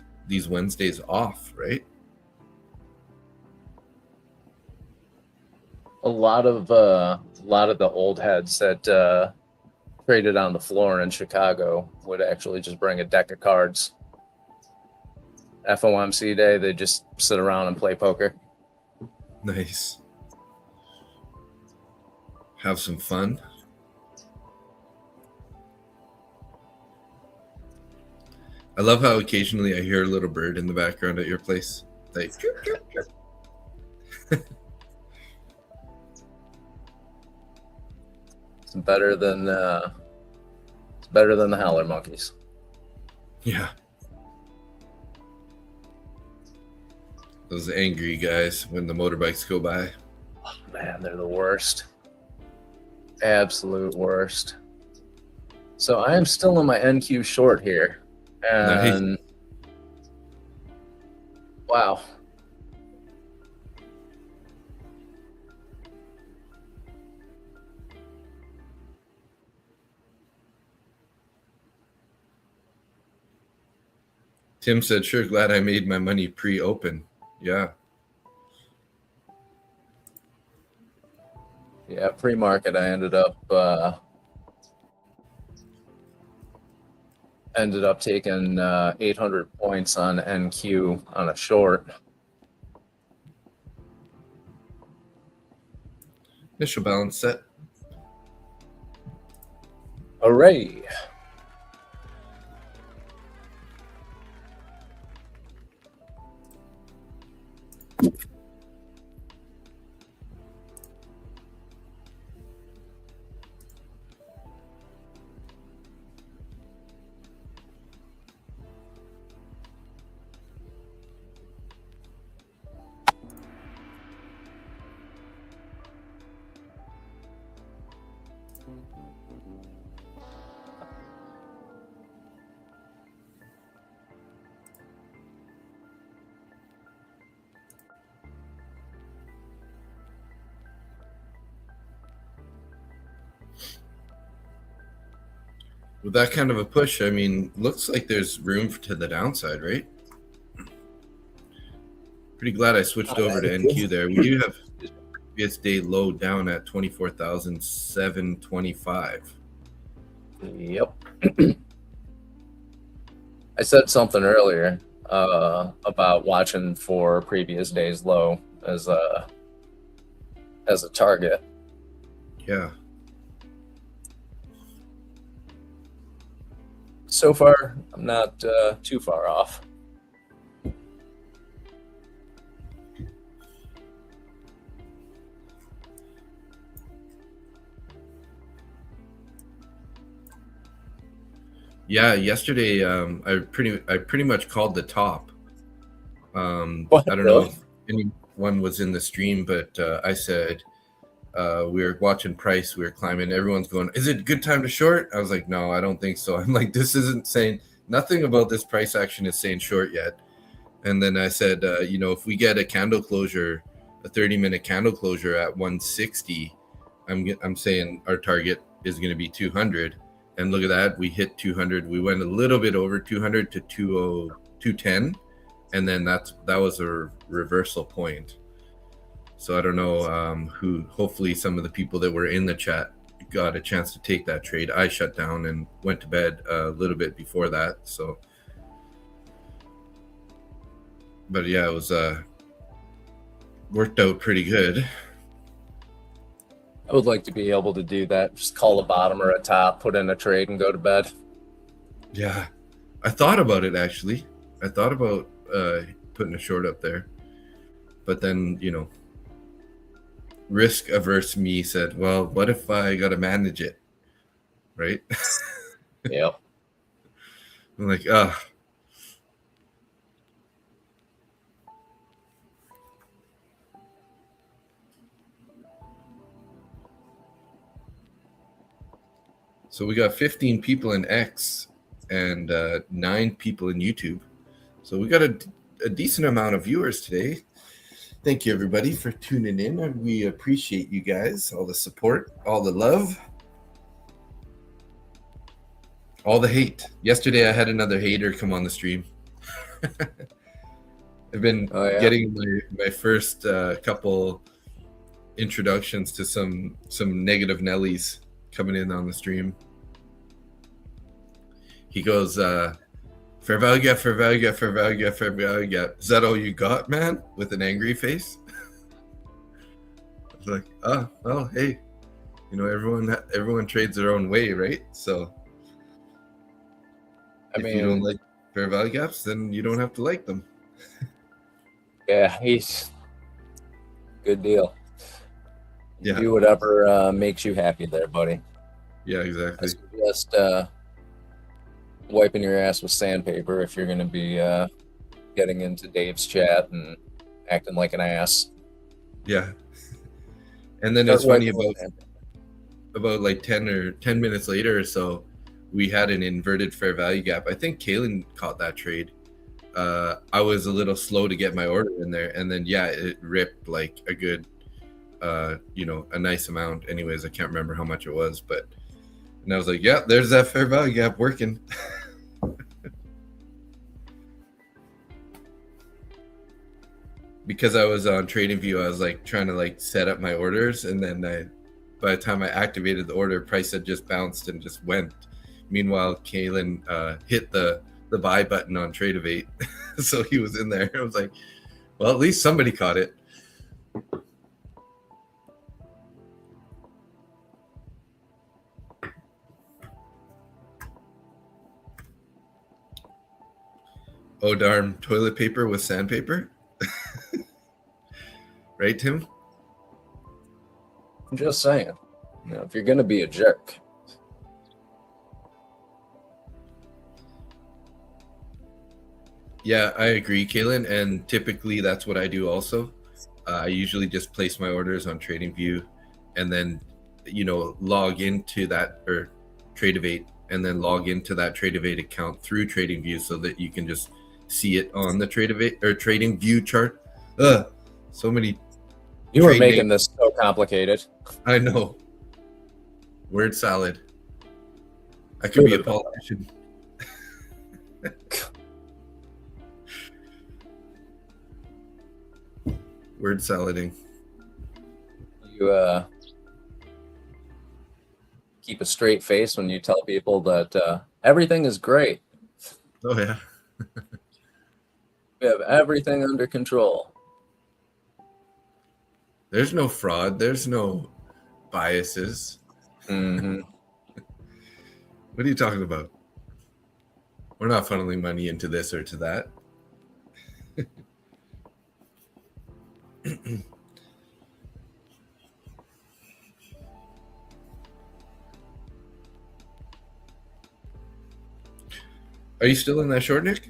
Wednesdays off, right? A lot of the old heads that traded on the floor in Chicago would actually just bring a deck of cards. FOMC day, they just sit around and play poker. Nice. Have some fun. I love how occasionally I hear a little bird in the background at your place. Like, It's better than the howler monkeys. yeah. Those angry guys when the motorbikes go by. Oh, man, they're the worst. Absolute worst. So I am still in my NQ short here. And Nice. wow. Tim said, sure, glad I made my money pre-open. Yeah. Yeah, pre-market I ended up taking 800 points on NQ on a short. Initial balance set. Hooray! With that kind of a push, I mean, looks like there's room to the downside, right? Pretty glad I switched over to NQ there. We do have previous day low down at 24,725. Yep. I said something earlier about watching for previous day's low as a target. Yeah. So far, I'm not too far off. Yeah, yesterday I pretty much called the top. I don't know if anyone was in the stream, but I said we were watching price, we were climbing. Everyone's going, "Is it a good time to short?" I was like, "No, I don't think so." I'm like, "This isn't saying nothing about this price action is saying short yet." And then I said, if we get a candle closure, a 30-minute candle closure at 160, I'm saying our target is going to be 200. And look at that, we hit 200. We went a little bit over 200 to 210, and then that was a reversal point. So I don't know hopefully some of the people that were in the chat got a chance to take that trade. I shut down and went to bed a little bit before that. So, but yeah, it was worked out pretty good. I would like to be able to do that. Just call a bottom or a top, put in a trade, and go to bed. Yeah, I thought about it actually. I thought about putting a short up there, but then risk averse me said, "Well, what if I got to manage it?" Right? Yep. I'm like, So we got 15 people in X and 9 people in YouTube. So we got a decent amount of viewers today. Thank you, everybody, for tuning in. And we appreciate you guys, all the support, all the love, all the hate. Yesterday, I had another hater come on the stream. I've been getting my first couple introductions to some negative Nellies coming in on the stream. He goes, fair value gap, fair value gap, fair value gap, fair value gap. Is that all you got, man? With an angry face. I was like, well, hey, everyone trades their own way, right? So if you don't like fair value gaps, then you don't have to like them. Yeah, he's good deal. Yeah. Do whatever makes you happy there, buddy. Yeah, exactly. Just wiping your ass with sandpaper if you're going to be getting into Dave's chat and acting like an ass. Yeah. And then it's funny about like 10 minutes later or so, we had an inverted fair value gap. I think Kaylin caught that trade. I was a little slow to get my order in there, and then it ripped like a good a nice amount. Anyways, I can't remember how much it was, and I was like, yeah, there's that fair value gap working. Because I was on TradingView, I was like trying to like set up my orders, and then by the time I activated the order, price had just bounced and just went. Meanwhile, Kaylin hit the buy button on Tradeovate, so he was in there. I was like, well, at least somebody caught it. Oh darn, toilet paper with sandpaper. Right, Tim? I'm just saying, if you're gonna be a jerk. Yeah, I agree, Kaylin, and typically that's what I do also. I usually just place my orders on TradingView and then log into that or Tradeovate, and then log into that Tradeovate account through TradingView so that you can just see it on the Tradeovate or TradingView chart. So many. You were making this so complicated. I know. Word salad. I could be a politician. Word salading. You keep a straight face when you tell people that everything is great. Oh yeah. We have everything under control. There's no fraud. There's no biases. Mm-hmm. What are you talking about? We're not funneling money into this or to that. Are you still in that short, Nick?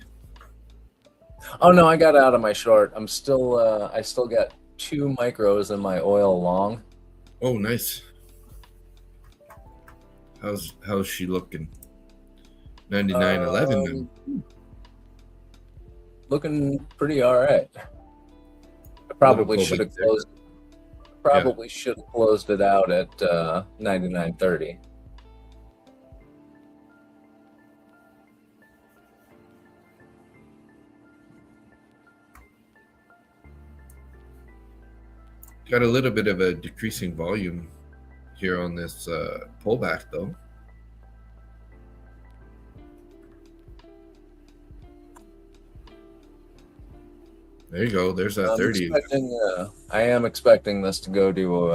Oh no, I got out of my short. I still got 2 micros in my oil long. Oh, nice. How's she looking? 99.11 then. Looking pretty all right. I probably should have closed. Should have closed it out at 99.30. Got a little bit of a decreasing volume here on this pullback, though. There you go. There's that 30. I am expecting this to go to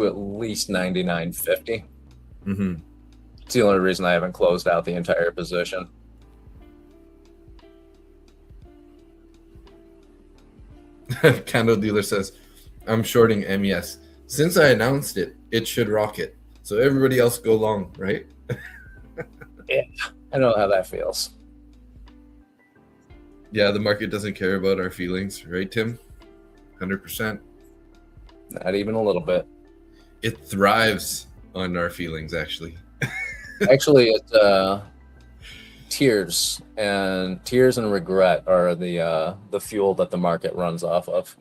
at least 99.50. Mm-hmm. It's the only reason I haven't closed out the entire position. Candle dealer says, I'm shorting MES. Since I announced it, it should rocket. So everybody else go long, right? Yeah, I know how that feels. Yeah, the market doesn't care about our feelings, right, Tim? 100%. Not even a little bit. It thrives on our feelings, actually. Actually, it's tears and regret are the fuel that the market runs off of.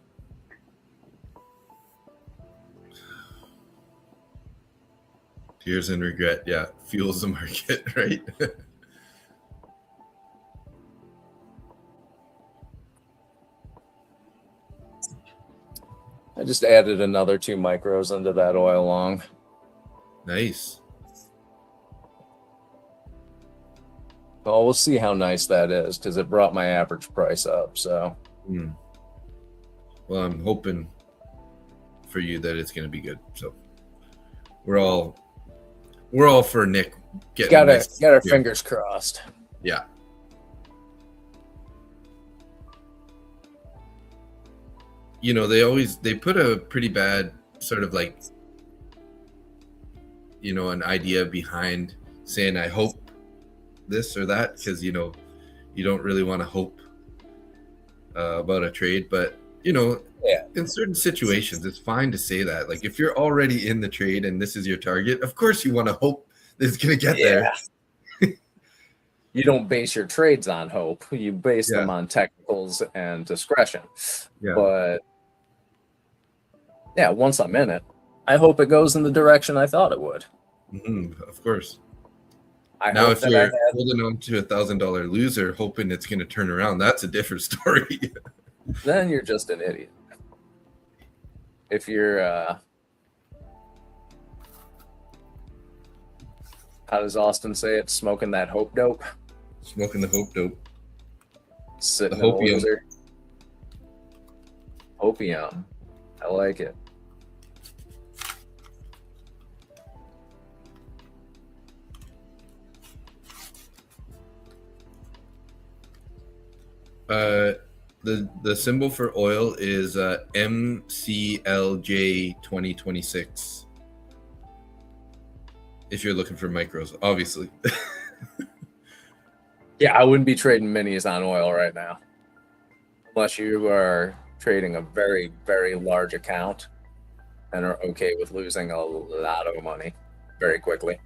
Tears and regret, yeah, fuels the market, right? I just added another 2 micros into that oil long. Nice. Well, we'll see how nice that is because it brought my average price up. So, well, I'm hoping for you that it's going to be good. So, we're all for Nick getting. Got our fingers crossed. Yeah. You know, they put a pretty bad sort of like, you know, an idea behind saying I hope this or that, because you know you don't really want to hope about a trade, but you know, in certain situations it's fine to say that. Like if you're already in the trade and this is your target, of course you want to hope that it's going to get there. You don't base your trades on hope, you base them on technicals and discretion. But yeah, once I'm in it, I hope it goes in the direction I thought it would. Of course. Now, if you're holding on to $1,000 loser, hoping it's going to turn around, that's a different story. Then you're just an idiot. If you're, how does Austin say it? Smoking that hope dope. Smoking the hope dope. Sitting the hopium. Loser. Hopium. I like it. The symbol for oil is MCLJ 2026. If you're looking for micros, obviously. Yeah, I wouldn't be trading minis on oil right now, unless you are trading a very, very large account and are okay with losing a lot of money very quickly.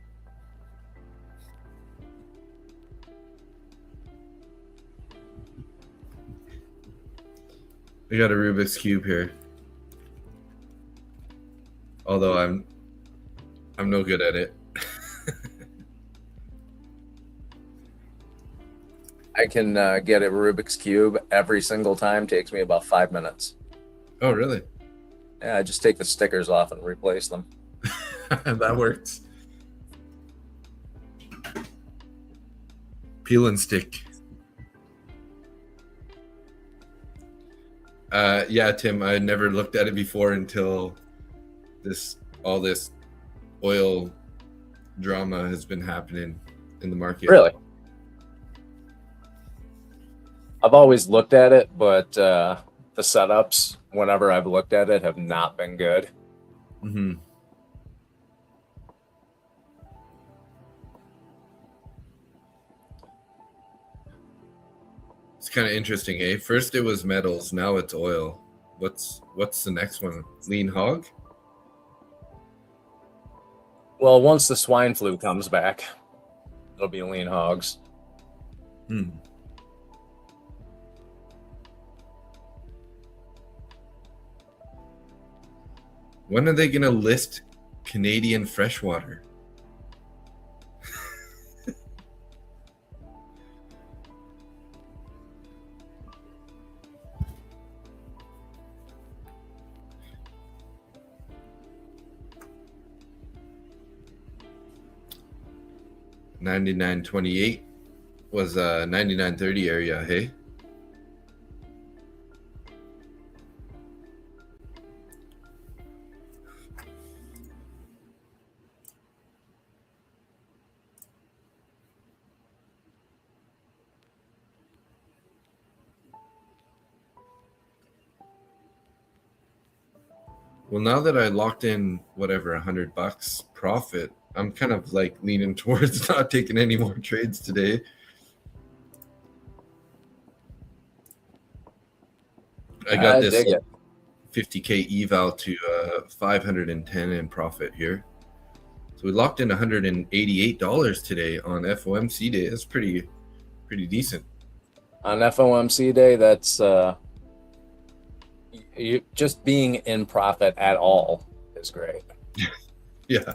We got a Rubik's Cube here. Although I'm no good at it. I can get a Rubik's Cube every single time. Takes me about 5 minutes. Oh, really? Yeah, I just take the stickers off and replace them. That works. Peel and stick. Yeah, Tim, I never looked at it before until all this oil drama has been happening in the market. Really? I've always looked at it, but the setups, whenever I've looked at it, have not been good. Mm-hmm. It's kind of interesting, eh? First it was metals, now it's oil. What's the next one? Lean hog? Well, once the swine flu comes back, it'll be lean hogs. Hmm. When are they going to list Canadian freshwater? $99.28 was $99.30 area, hey? Well, now that I locked in whatever $100 profit, I'm kind of like leaning towards not taking any more trades today. I got this 50K eval to 510 in profit here. So we locked in $188 today on FOMC day. That's pretty decent. On FOMC day, that's you just being in profit at all is great. Yeah.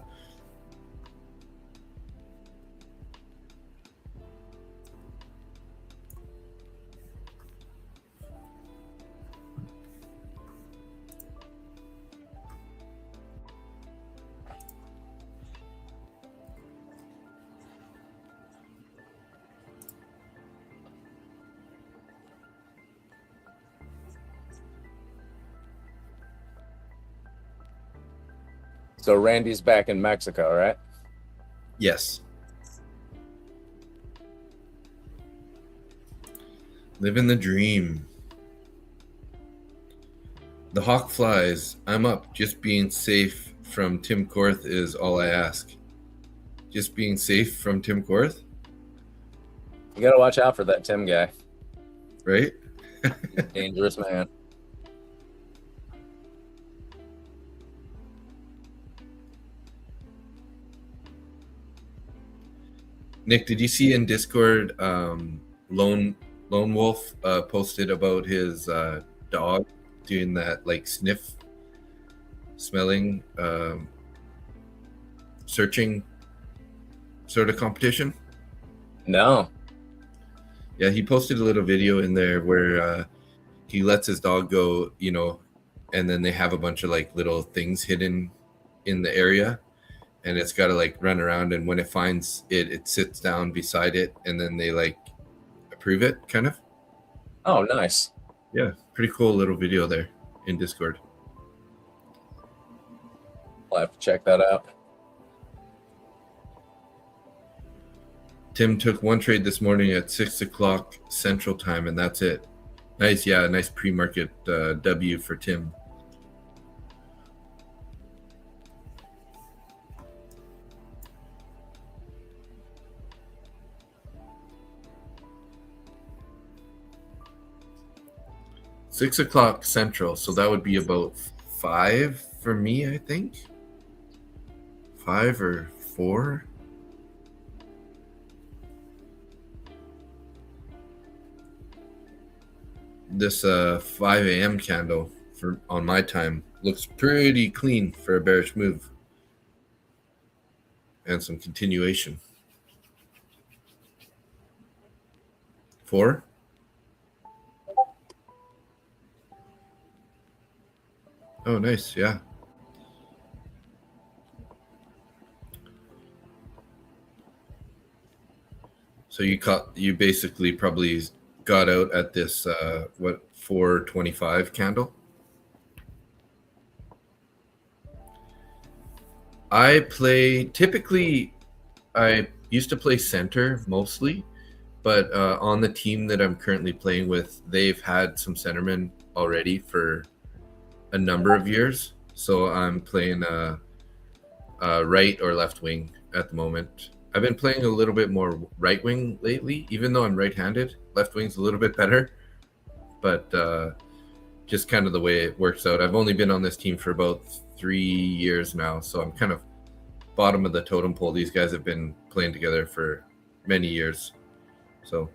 So Randy's back in Mexico, right? Yes. Living the dream. The hawk flies. I'm up. Just being safe from Tim Korth is all I ask. Just being safe from Tim Korth? You gotta watch out for that Tim guy. Right? Dangerous man. Nick, did you see in Discord Lone Wolf posted about his dog doing that like smelling, searching sort of competition? No. Yeah, he posted a little video in there where he lets his dog go, and then they have a bunch of like little things hidden in the area, and it's got to like run around, and when it finds it sits down beside it, and then they like approve it, kind of. Oh, nice. Yeah, pretty cool little video there in Discord. I'll have to check that out. Tim took one trade this morning at 6 o'clock Central Time, and that's it. Nice, yeah, nice pre-market W for Tim. $6 o'clock Central, so that would be about 5 for me, I think. 5 or 4. This 5 a.m. candle on my time looks pretty clean for a bearish move and some continuation. 4. Oh, nice. Yeah. So you basically probably got out at this 425 candle. I used to play center mostly, but on the team that I'm currently playing with, they've had some centermen already for a number of years. So I'm playing right or left wing at the moment. I've been playing a little bit more right wing lately, even though I'm right-handed. Left wing's a little bit better, but just kind of the way it works out. I've only been on this team for about 3 years now, so I'm kind of bottom of the totem pole. These guys have been playing together for many years. So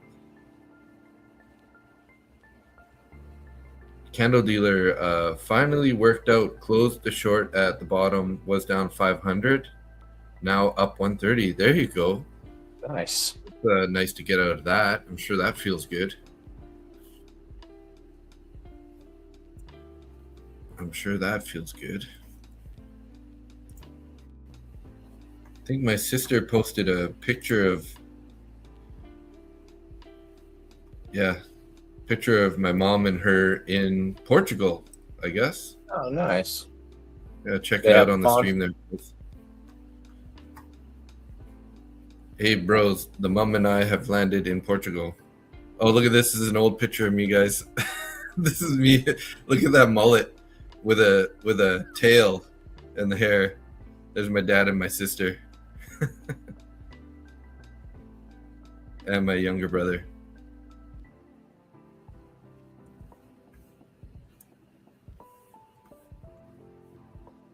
candle dealer finally worked out, closed the short at the bottom, was down 500, now up 130. There you go. Nice. Nice to get out of that. I'm sure that feels good. I'm sure that feels good. I think my sister posted a picture of my mom and her in Portugal, I guess. Oh, nice. Yeah, check They it out have on the fun? stream there. Hey bros, the mom and I have landed in Portugal. Oh, look at this. This is an old picture of me, guys. This is me. Look at that mullet with a tail and the hair. There's my dad and my sister. And my younger brother.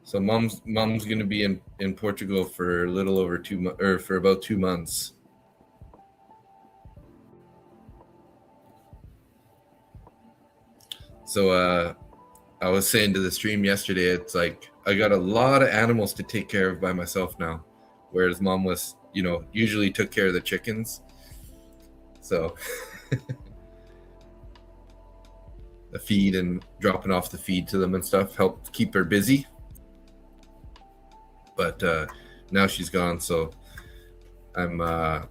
So mom's gonna be in Portugal for a little over for about 2 months. So I was saying to the stream yesterday, it's like I got a lot of animals to take care of by myself now, whereas mom was, usually took care of the chickens. So the feed and dropping off the feed to them and stuff helped keep her busy. But now she's gone, so I'm a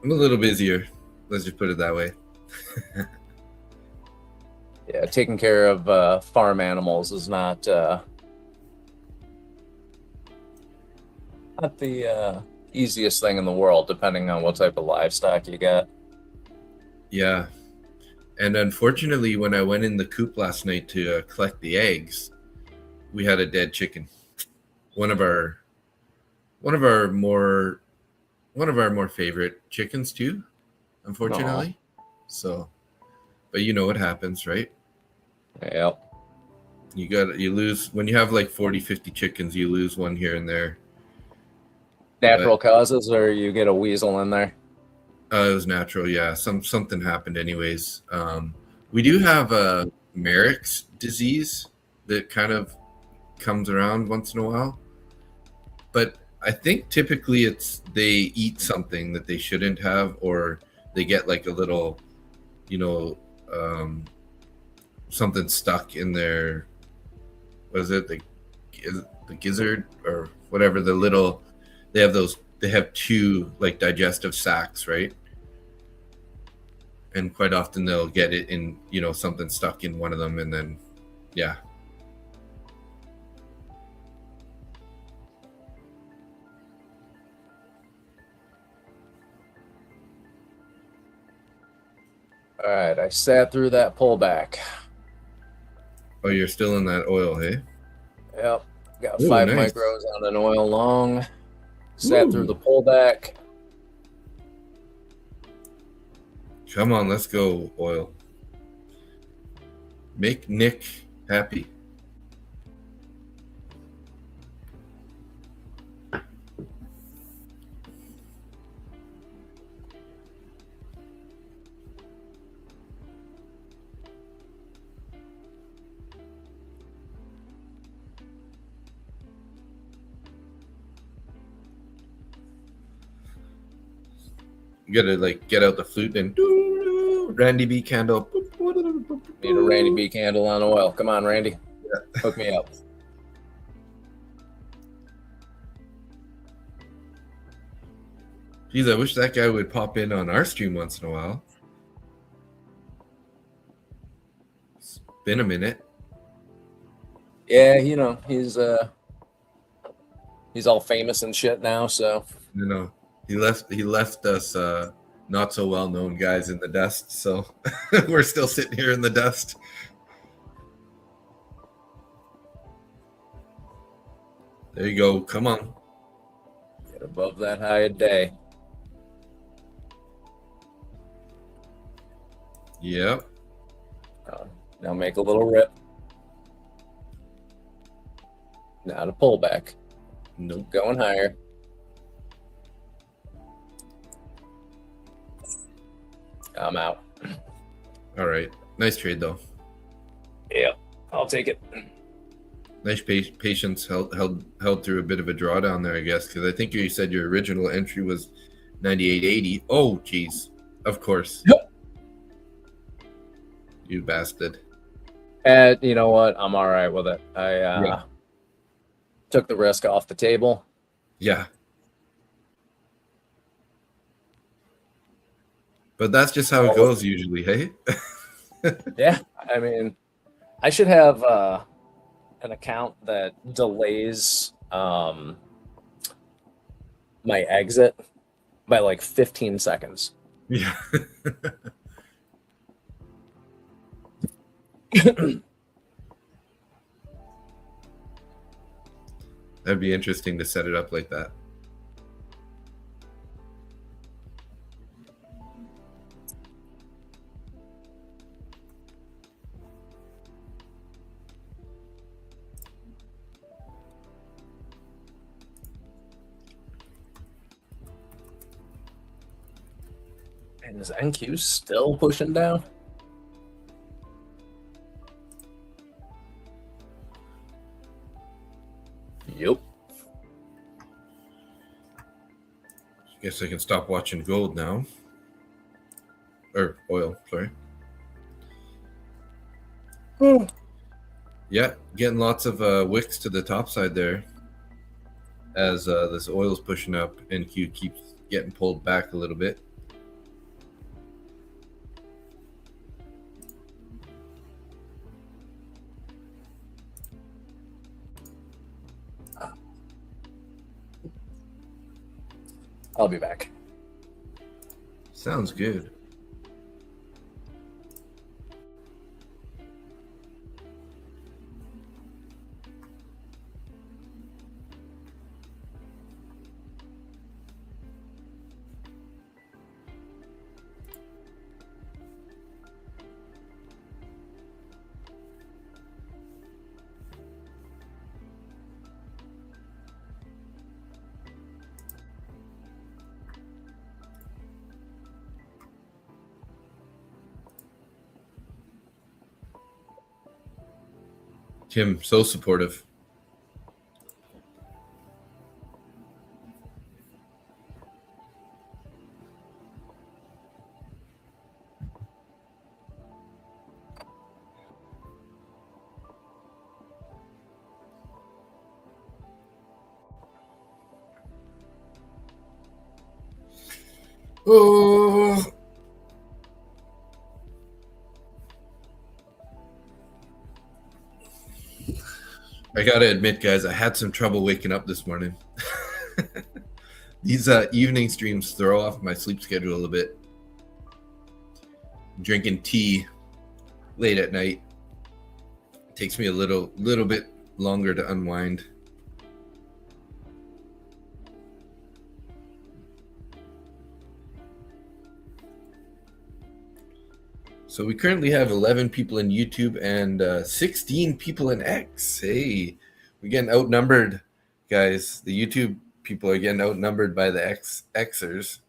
little busier. Let's just put it that way. Yeah, taking care of farm animals is not the easiest thing in the world, depending on what type of livestock you got. Yeah. And unfortunately, when I went in the coop last night to collect the eggs, we had a dead chicken. One of our more favorite chickens too, unfortunately. Aww. So, but you know what happens, right? Yep. You lose when you have like 40, 50 chickens, you lose one here and there. Natural causes, or you get a weasel in there? It was natural, yeah. Something happened anyways. We do have a Merrick's disease that kind of comes around once in a while. But I think typically it's they eat something that they shouldn't have, or they get like a little, something stuck in their, what is it, the gizzard or whatever, they have 2 like digestive sacs, right? And quite often they'll get it in, something stuck in one of them, and then yeah. All right, I sat through that pullback. Oh, you're still in that oil, hey? Yep. Got Ooh, 5 nice. micros on an oil long. Sat through the pullback. Come on, let's go, oil. Make Nick happy. You gotta like get out the flute and Randy B candle. Need a Randy B candle on oil. Come on, Randy. Yeah. Hook me up. Geez, I wish that guy would pop in on our stream once in a while. It's been a minute. Yeah, you know, he's all famous and shit now, so You know, he left us not so well known guys in the dust, so we're still sitting here in the dust. There you go. Come on. get above that high a day. Yep. Now make a little rip. Now to pullback. Nope. Going higher. I'm out. All right. Nice trade though. Yeah, I'll take it. Nice patience held through a bit of a drawdown there, I guess, because I think you said your original entry was 98.80. Oh, geez. Of course. Yep. You bastard. And you know what? I'm all right with it. I took the risk off the table. Yeah. But that's just how it goes usually, hey? Yeah, I mean, I should have an account that delays my exit by like 15 seconds. Yeah. That'd be interesting to set it up like that. And is NQ still pushing down? Yep. Guess I can stop watching gold now. Or oil, sorry. Yeah, getting lots of wicks to the top side there as this oil's pushing up and Q keeps getting pulled back a little bit. I'll be back. Sounds good. Tim, so supportive. Oh. I gotta admit, guys, I had some trouble waking up this morning. These evening streams throw off my sleep schedule a bit. Drinking tea late at night takes me a little bit longer to unwind. So we currently have 11 people in YouTube and 16 people in X. Hey, we're getting outnumbered, guys. The YouTube people are getting outnumbered by the Xers.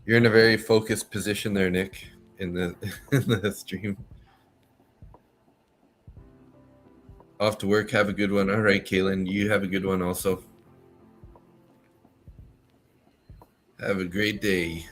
You're in a very focused position there, Nick, in the stream. off to work. Have a good one. All right, Kaylin, you have a good one also. Have a great day.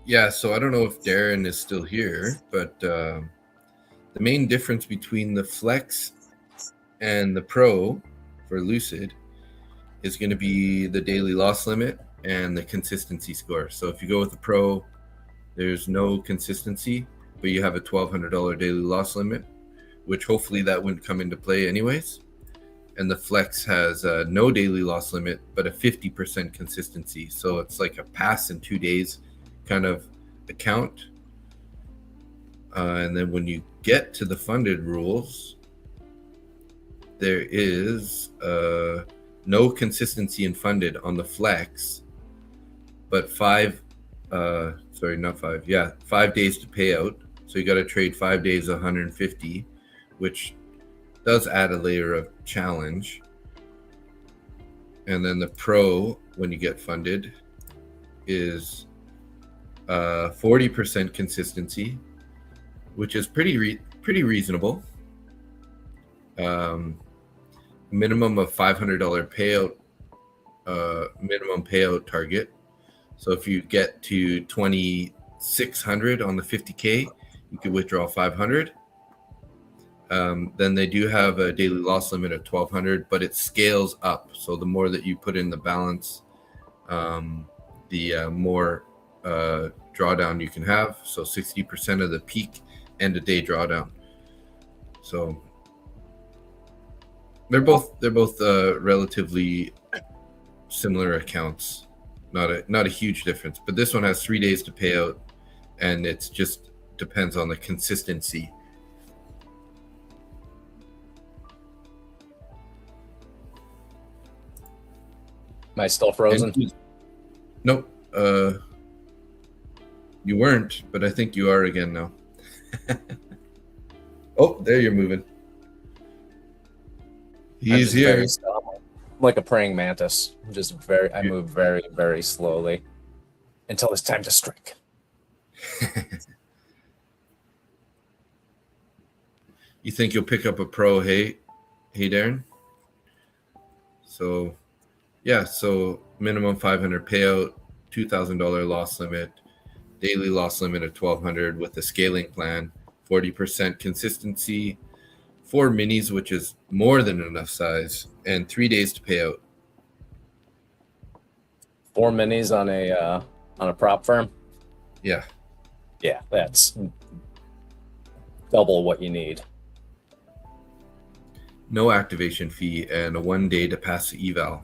Yeah, so I don't know if Darren is still here, but the main difference between the Flex and the Pro for Lucid is going to be the daily loss limit and the consistency score. So if you go with the Pro, there's no consistency, but you have a $1,200 daily loss limit, which hopefully that wouldn't come into play anyways. And the Flex has no daily loss limit, but a 50% consistency. So it's like a pass in 2 days kind of account. And then when you get to the funded rules, there is no consistency in funded on the Flex, but 5 days to pay out. So you got to trade 5 days 150, which does add a layer of challenge. And then the Pro, when you get funded, is 40% consistency, which is pretty reasonable. Minimum of $500 payout, minimum payout target. So if you get to 2,600 on the 50K, you could withdraw 500. Then they do have a daily loss limit of 1,200, but it scales up. So the more that you put in the balance, the more drawdown you can have. So 60% of the peak end of day drawdown. So they're both relatively similar accounts. Not a huge difference, but this one has 3 days to pay out, and it's just depends on the consistency. Am I still frozen? Nope. You weren't, but I think you are again now. Oh, there you're moving. He's here. Like a praying mantis. I move very, very slowly until it's time to strike. You think you'll pick up a Pro, hey Darren? So yeah, so minimum 500 payout, $2,000 loss limit, daily loss limit of 1,200 with the scaling plan, 40% consistency, 4 minis, which is more than enough size, and 3 days to pay out. 4 minis on a prop firm. Yeah, that's double what you need. No activation fee and a 1 day to pass the eval,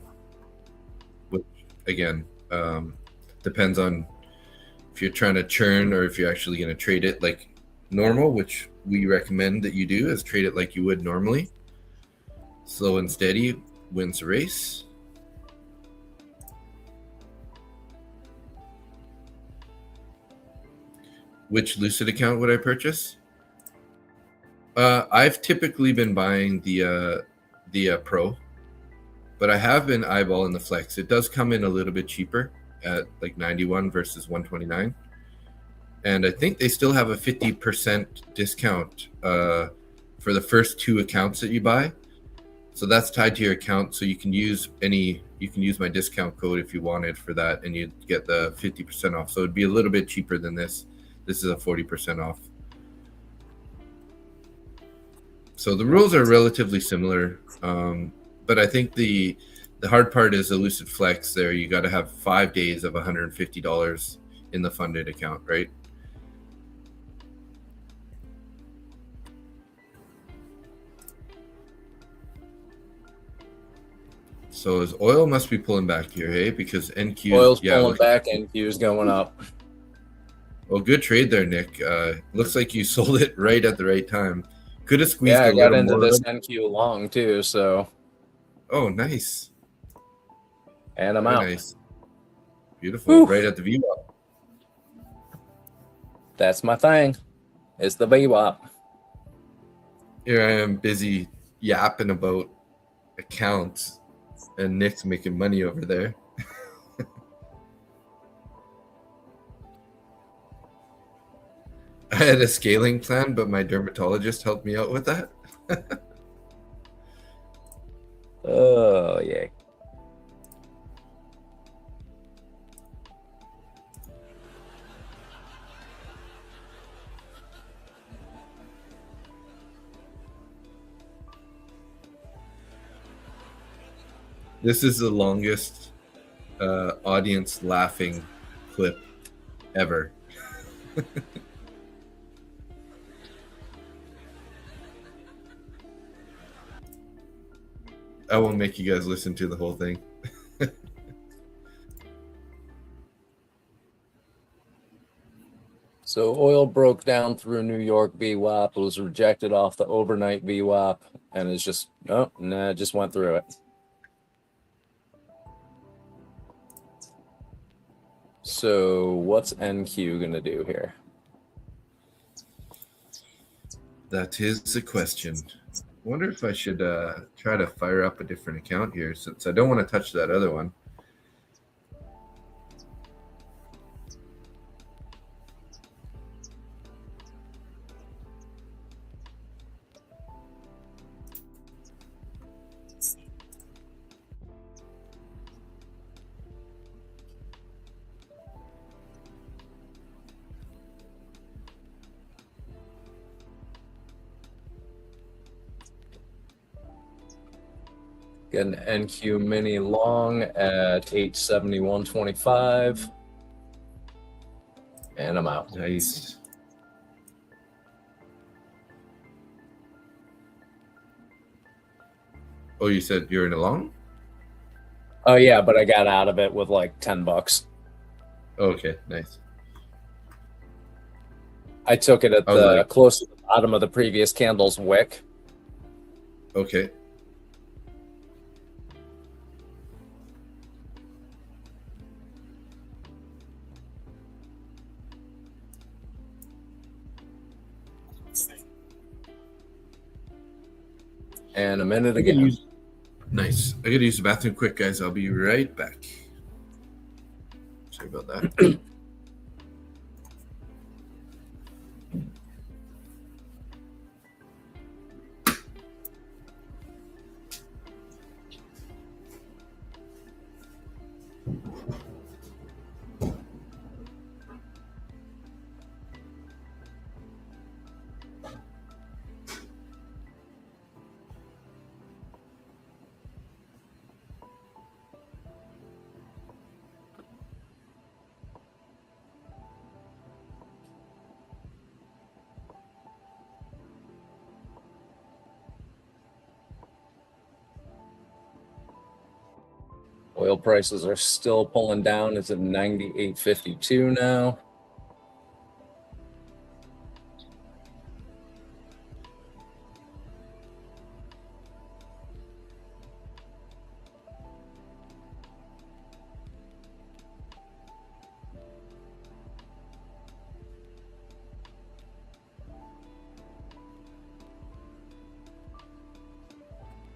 which again depends on if you're trying to churn or if you're actually going to trade it like normal, which we recommend that you do, is trade it like you would normally. Slow and steady wins the race. Which Lucid account would I purchase? I've typically been buying the Pro, but I have been eyeballing the Flex. It does come in a little bit cheaper at like 91 versus 129. And I think they still have a 50% discount for the first 2 accounts that you buy. So that's tied to your account. So you can use my discount code if you wanted for that, and you get the 50% off. So it'd be a little bit cheaper than this. This is a 40% off. So the rules are relatively similar. But I think the hard part is the Lucid Flex there. You got to have 5 days of $150 in the funded account, right? So as oil must be pulling back here, hey? Because NQ oil's pulling back, NQ is going up. Well, good trade there, Nick. Looks like you sold it right at the right time. Could have squeezed Yeah, a I got little into more. this NQ long too, so Oh, nice. and I'm Very out. nice. Beautiful. Whew. Right at the VWAP. That's my thing. It's the VWAP. Here I am busy yapping about accounts, and Nick's making money over there. I had a scaling plan, but my dermatologist helped me out with that. Oh, yay. This is the longest audience laughing clip ever. I won't make you guys listen to the whole thing. So oil broke down through New York VWAP, was rejected off the overnight VWAP, and it's just, oh, nah, just went through it. So what's NQ going to do here? That is the question. I wonder if I should try to fire up a different account here, since I don't want to touch that other one. Get an NQ mini long at 871.25. And I'm out. Nice. Oh, you said you're in a long? Oh yeah, but I got out of it with like $10. Okay, nice. I took it at I was the like, close to the bottom of the previous candle's wick. okay. And a minute again. Nice. I gotta use the bathroom quick, guys. I'll be right back. Sorry about that. Oil prices are still pulling down. It's at 98.52 now.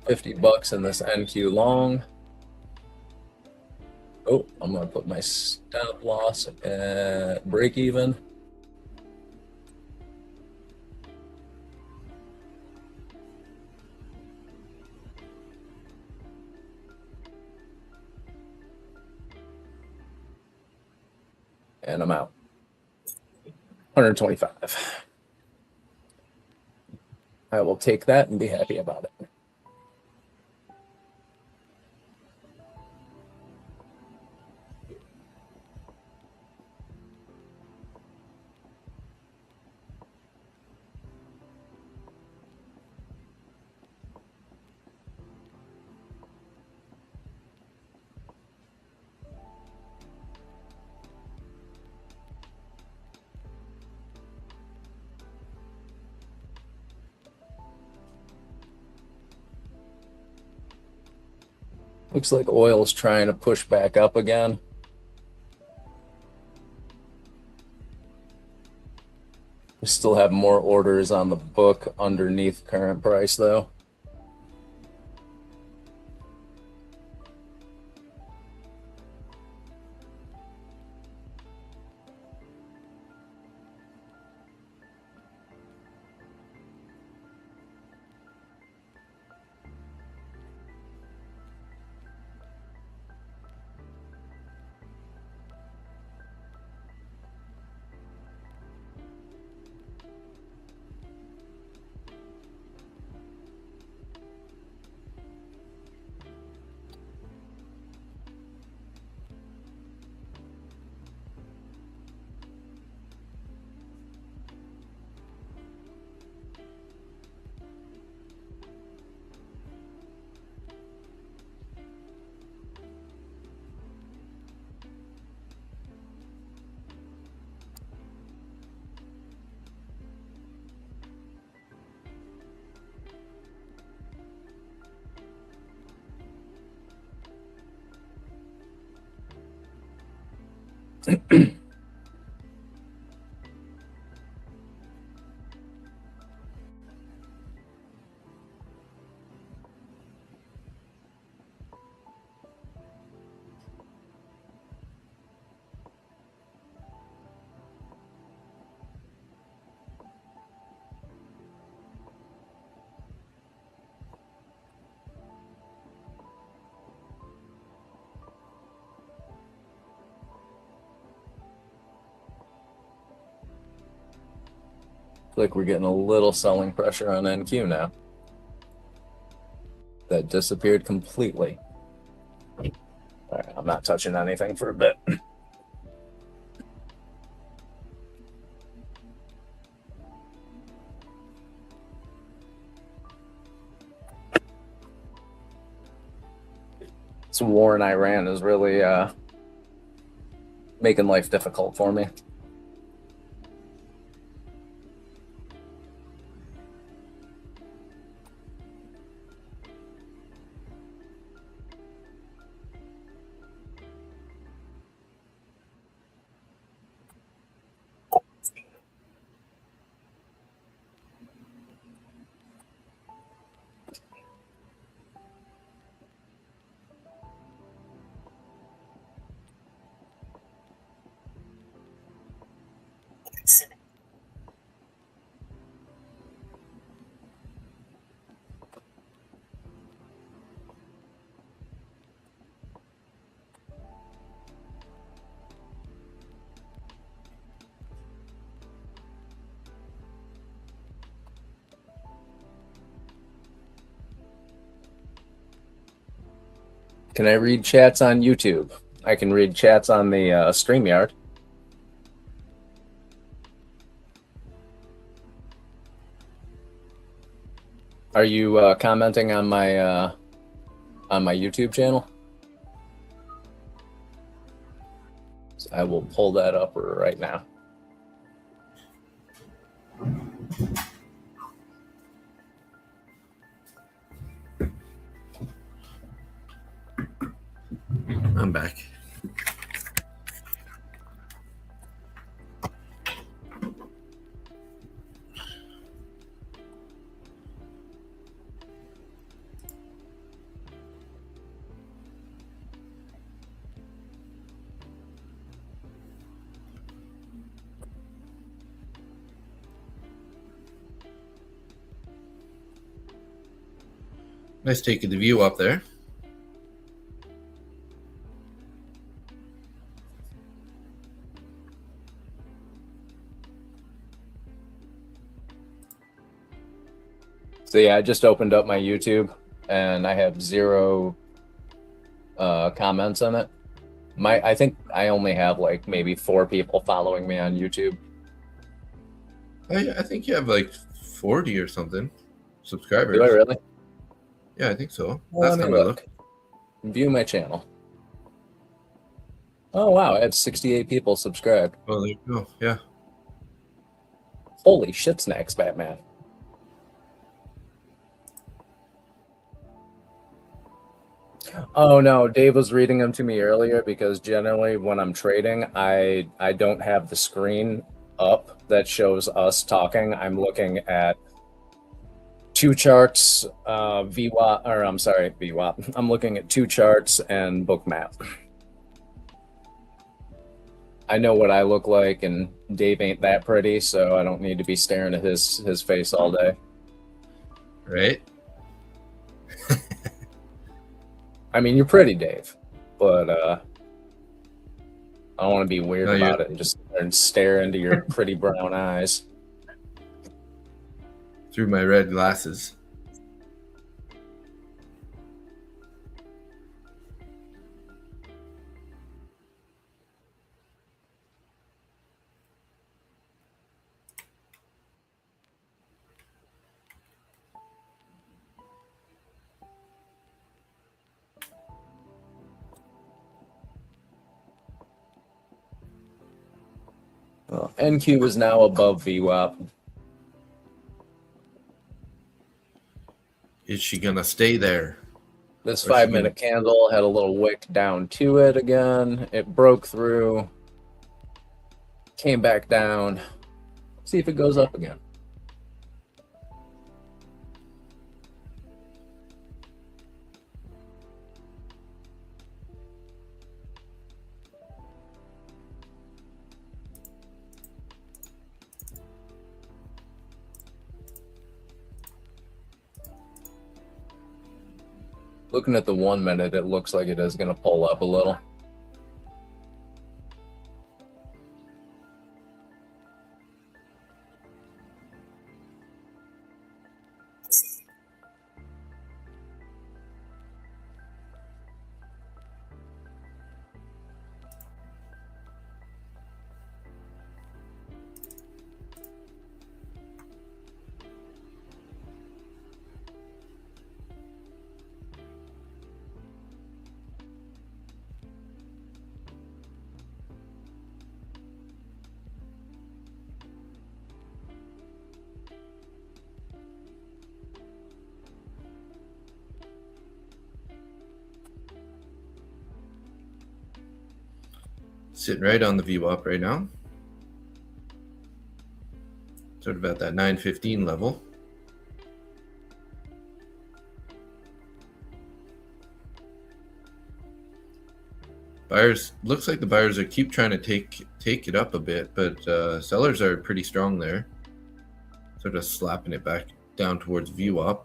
$50 in this NQ long. Oh, I'm going to put my stop loss at break even. And I'm out. 125. I will take that and be happy about it. Looks like oil's trying to push back up again. We still have more orders on the book underneath current price, though. Like we're getting a little selling pressure on NQ now. That disappeared completely. All right, I'm not touching anything for a bit. This war in Iran is really making life difficult for me. Can I read chats on YouTube? I can read chats on the StreamYard. Are you commenting on my YouTube channel? So I will pull that up right now. I'm back. Nice taking the view up there. So yeah, I just opened up my YouTube and I have 0 comments on it. I think I only have like maybe 4 people following me on YouTube. I think you have like 40 or something subscribers. Do I really? Yeah, I think so. Well, Last let time me I look. looked. View my channel. Oh wow, I have 68 people subscribed. Oh, there you go. Yeah. Holy shit snacks, Batman. Oh no, Dave was reading them to me earlier because generally when I'm trading, I don't have the screen up that shows us talking. I'm looking at two charts, VWAP, or I'm sorry, VWAP. I'm looking at two charts and Bookmap. I know what I look like, and Dave ain't that pretty, so I don't need to be staring at his face all day. Right? I mean, you're pretty, Dave, but I don't want to be weird No, about it and just sit there and stare into your pretty brown eyes. Through my red glasses. Well, NQ is now above VWAP. Is she gonna stay there? This Or she 5-minute candle had a little wick down to it again. It broke through, came back down. See if it goes up again. Looking at the 1 minute, it looks like it is going to pull up a little. Sitting right on the VWAP right now. Sort of at that 915 level. Buyers, looks like the buyers are keep trying to take it up a bit, but sellers are pretty strong there. Sort of slapping it back down towards VWAP.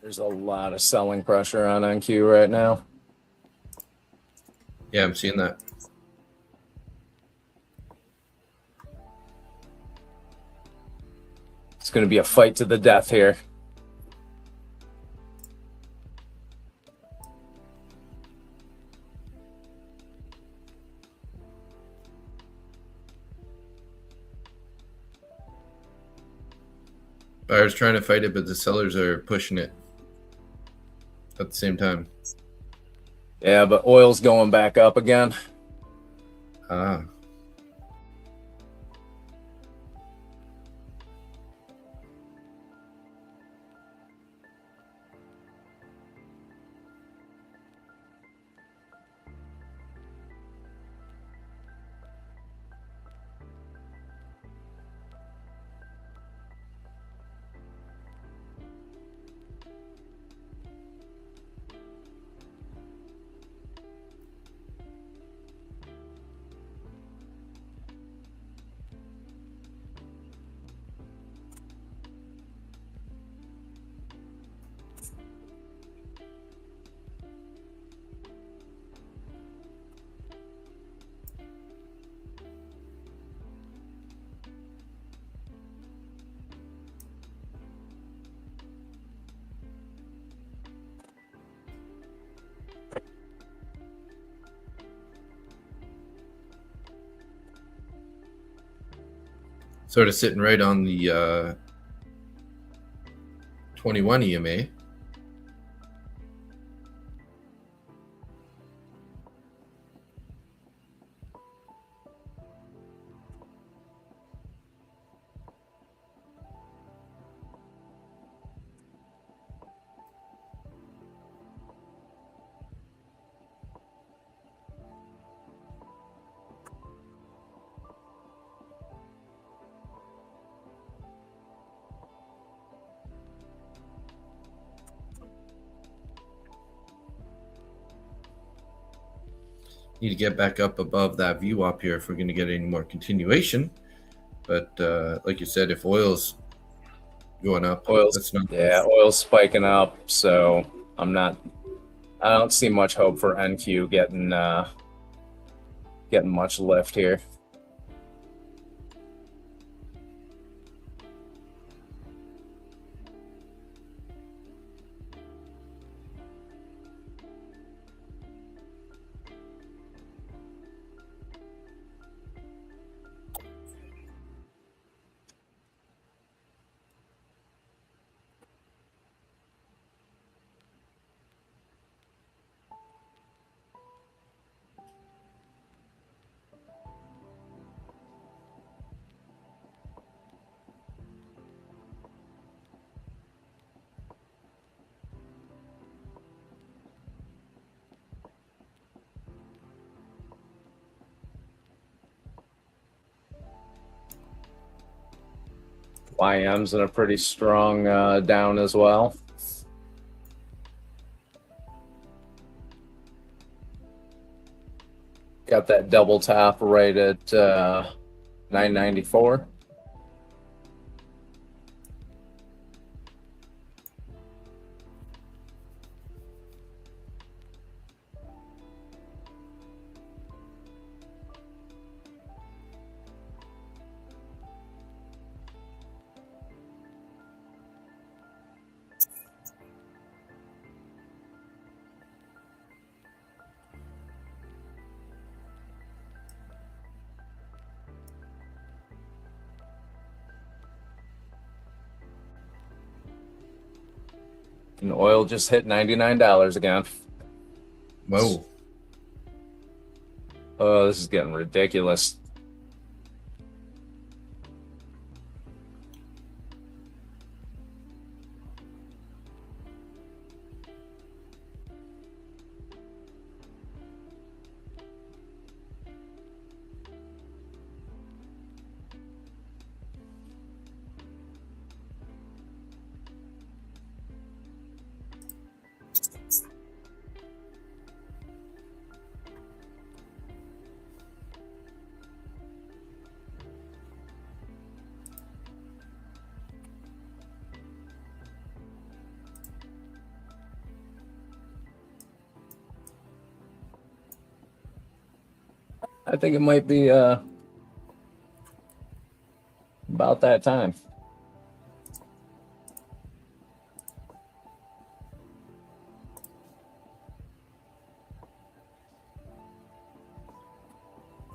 There's a lot of selling pressure on NQ right now. Yeah, I'm seeing that. It's going to be a fight to the death here. Buyers trying to fight it, but the sellers are pushing it at the same time. Yeah, but oil's going back up again. Ah. Sort of sitting right on the 21 EMA. Need to get back up above that VWAP here if we're going to get any more continuation. But like you said, if oil's going up, that's not. Yeah, oil's spiking up, so I don't see much hope for NQ getting much lift here. YM's in a pretty strong down as well. Got that double top right at 994. And oil just hit $99 again. Whoa. Oh, this is getting ridiculous. I think it might be about that time.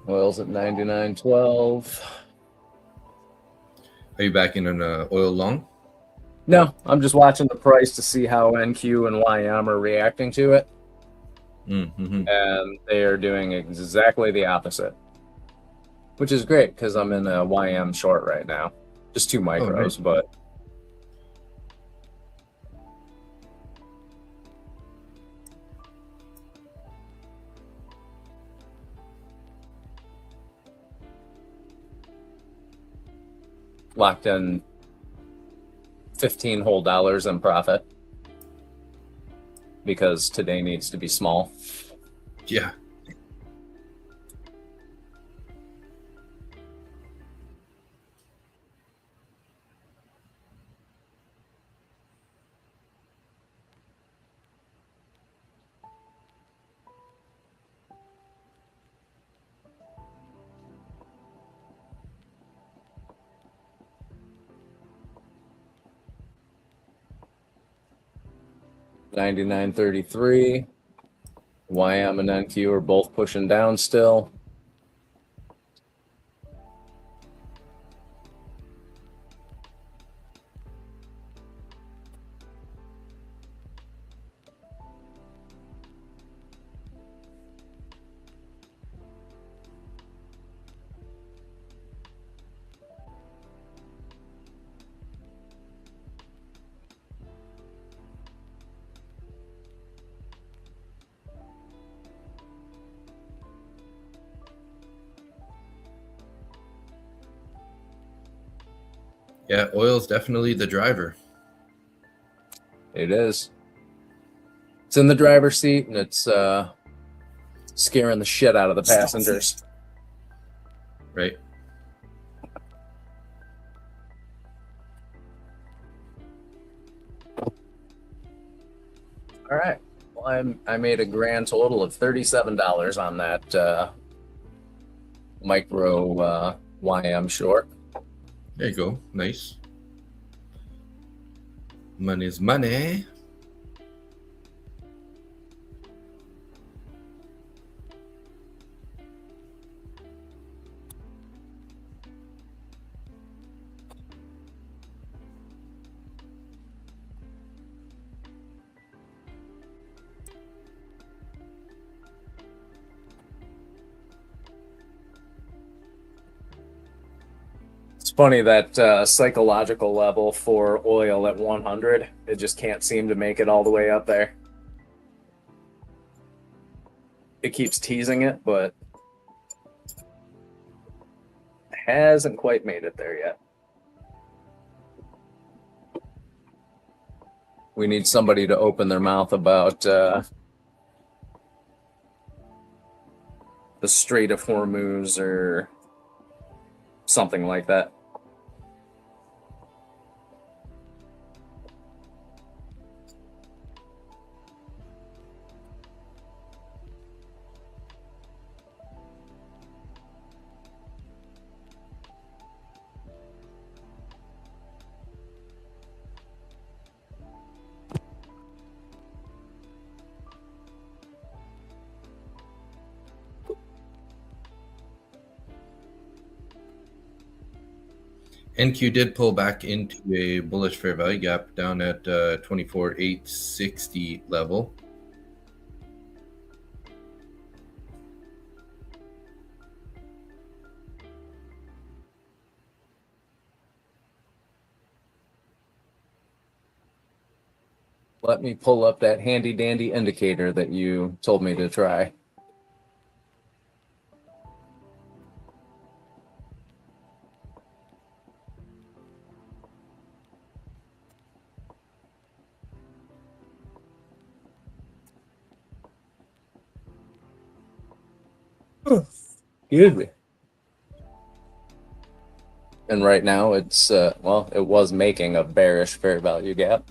Oil's at 99.12. Are you back in an oil long? No, I'm just watching the price to see how NQ and YM are reacting to it. Mm-hmm. And they are doing exactly the opposite, which is great because I'm in a YM short right now. Just 2 micros, nice. But locked in 15 whole dollars in profit because today needs to be small. Yeah. $99.33. YM and NQ are both pushing down still. Yeah, oil's definitely the driver. It is. It's in the driver's seat, and it's scaring the shit out of the passengers. Right. All right. Well, I made a grand total of $37 on that micro YM short. There you go. Nice. Money's money. It's funny that psychological level for oil at 100, it just can't seem to make it all the way up there. It keeps teasing it, but hasn't quite made it there yet. We need somebody to open their mouth about the Strait of Hormuz or something like that. NQ did pull back into a bullish fair value gap down at 24,860 level. Let me pull up that handy dandy indicator that you told me to try. Excuse me. And right now it's, well, it was making a bearish fair value gap.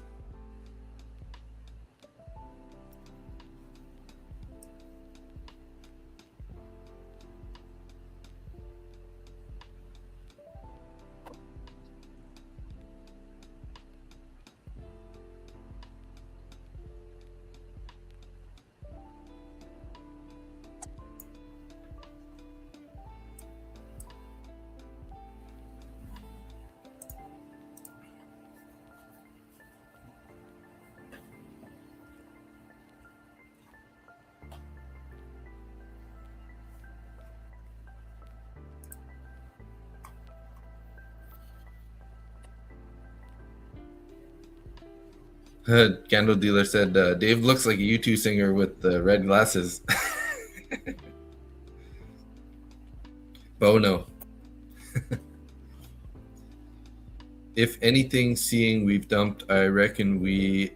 Candle dealer said, Dave looks like a U2 singer with the red glasses. Bono. If anything, seeing we've dumped, I reckon we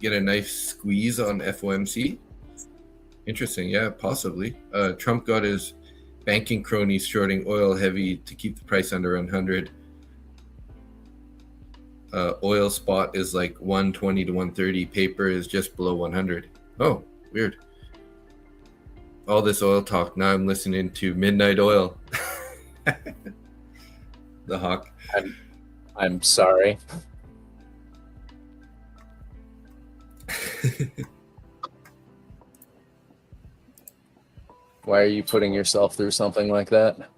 get a nice squeeze on FOMC. Interesting. Yeah, possibly. Trump got his banking cronies shorting oil heavy to keep the price under 100. Oil spot is like 120 to 130. Paper is just below 100. Oh, weird. All this oil talk. Now I'm listening to Midnight Oil. The hawk. I'm sorry. Why are you putting yourself through something like that?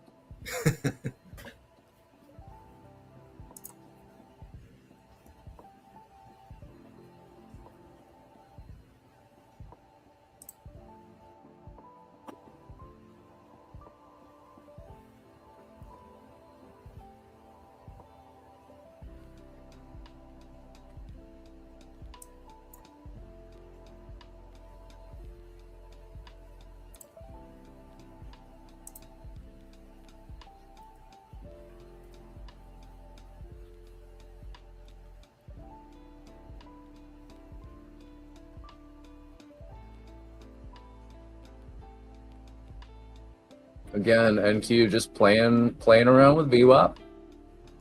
Again, NQ just playing around with VWAP.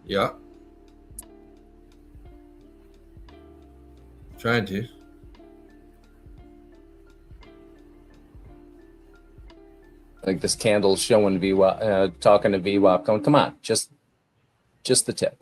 Yeah. Trying to. Like this candle's showing VWAP, talking to VWAP, going, come on, just the tip.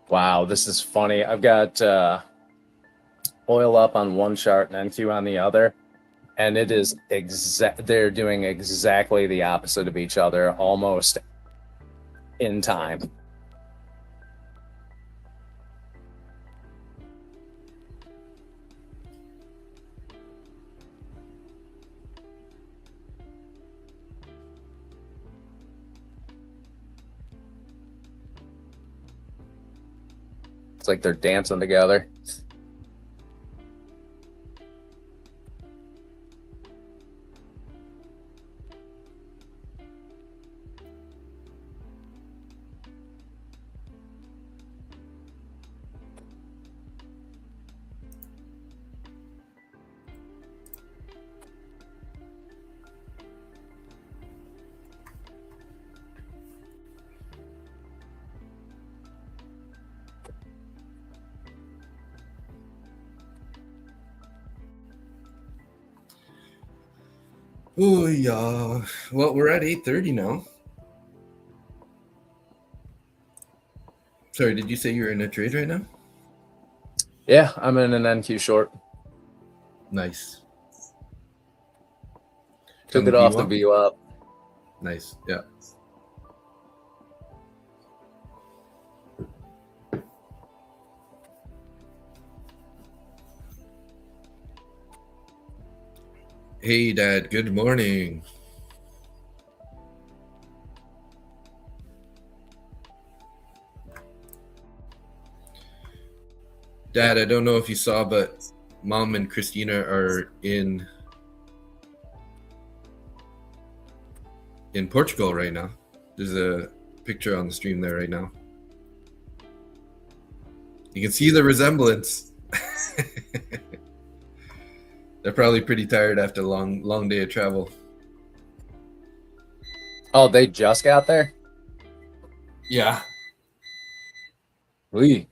Wow, this is funny. I've got oil up on one chart and NQ on the other, and it is they're doing exactly the opposite of each other, almost in time. It's like they're dancing together. Oh yeah. Well, we're at 8:30 now. Sorry, did you say you're in a trade right now? Yeah, I'm in an NQ short. Nice. Took it off the VWAP. Nice. Yeah. Hey, Dad. Good morning. Dad, I don't know if you saw, but Mom and Christina are in Portugal right now. There's a picture on the stream there right now. You can see the resemblance. They're probably pretty tired after a long day of travel. Oh, they just got there? Yeah. It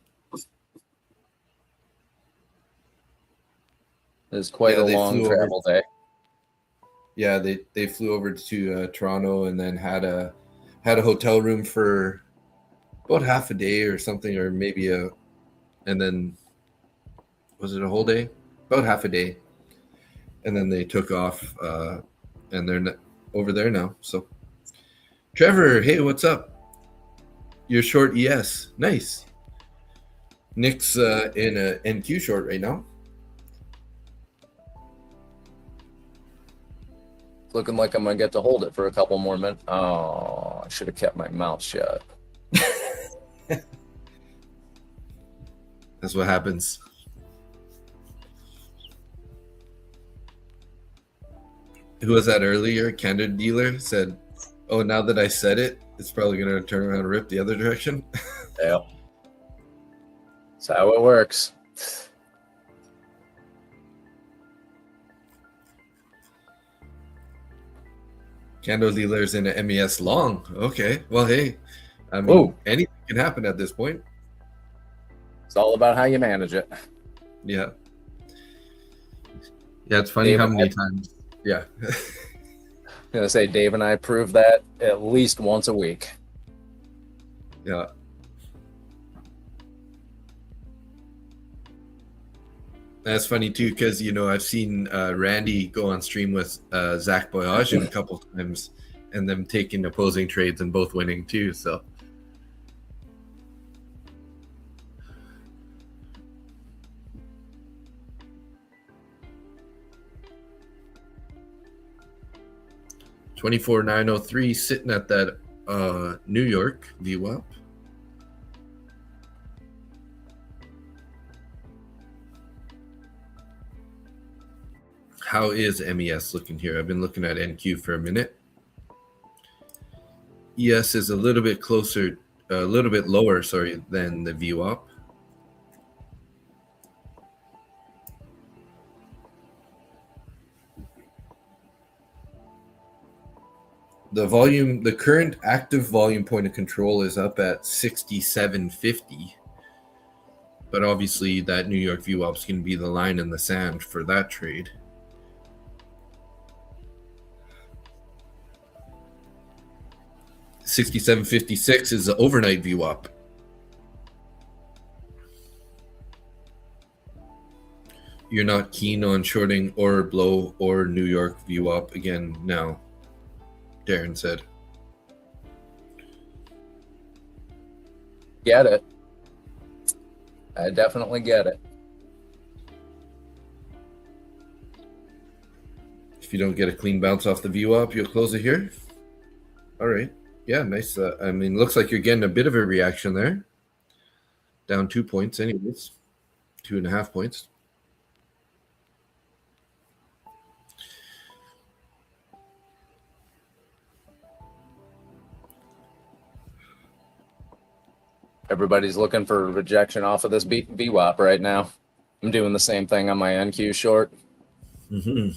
was quite a long travel day. Yeah, they flew over to Toronto and then had a hotel room for about half a day or something, or maybe and then was it a whole day? About half a day. And then they took off and they're over there now. So Trevor, hey, what's up? You're short ES. Nice. Nick's in a NQ short right now. Looking like I'm gonna get to hold it for a couple more minutes. Oh, I should have kept my mouth shut. That's what happens. Who was that earlier? Candid dealer said, "Oh, now that I said it, it's probably gonna turn around and rip the other direction." Yeah, that's how it works. Candle dealers in an MES long. Okay, well, hey, I mean, anything can happen at this point. It's all about how you manage it. Yeah. Yeah, it's funny how many times. Yeah. I'm gonna say Dave and I prove that at least once a week. Yeah. That's funny too, because I've seen Randy go on stream with Zach Boyajian a couple times, and them taking opposing trades and both winning too. So 24,903 sitting at that New York VWAP. How is MES looking here? I've been looking at NQ for a minute. ES is a little bit closer, a little bit lower, sorry, than the VWAP. The volume, the current active volume point of control is up at 6750. But obviously that New York VWAP is going to be the line in the sand for that trade. $67.56 is the overnight VWAP. You're not keen on shorting or blow or New York VWAP again now, Darren said. Get it. I definitely get it. If you don't get a clean bounce off the VWAP, you'll close it here. All right. Yeah, nice. I mean, looks like you're getting a bit of a reaction there. Down 2 points anyways. 2.5 points. Everybody's looking for rejection off of this VWAP right now. I'm doing the same thing on my NQ short. Mm-hmm.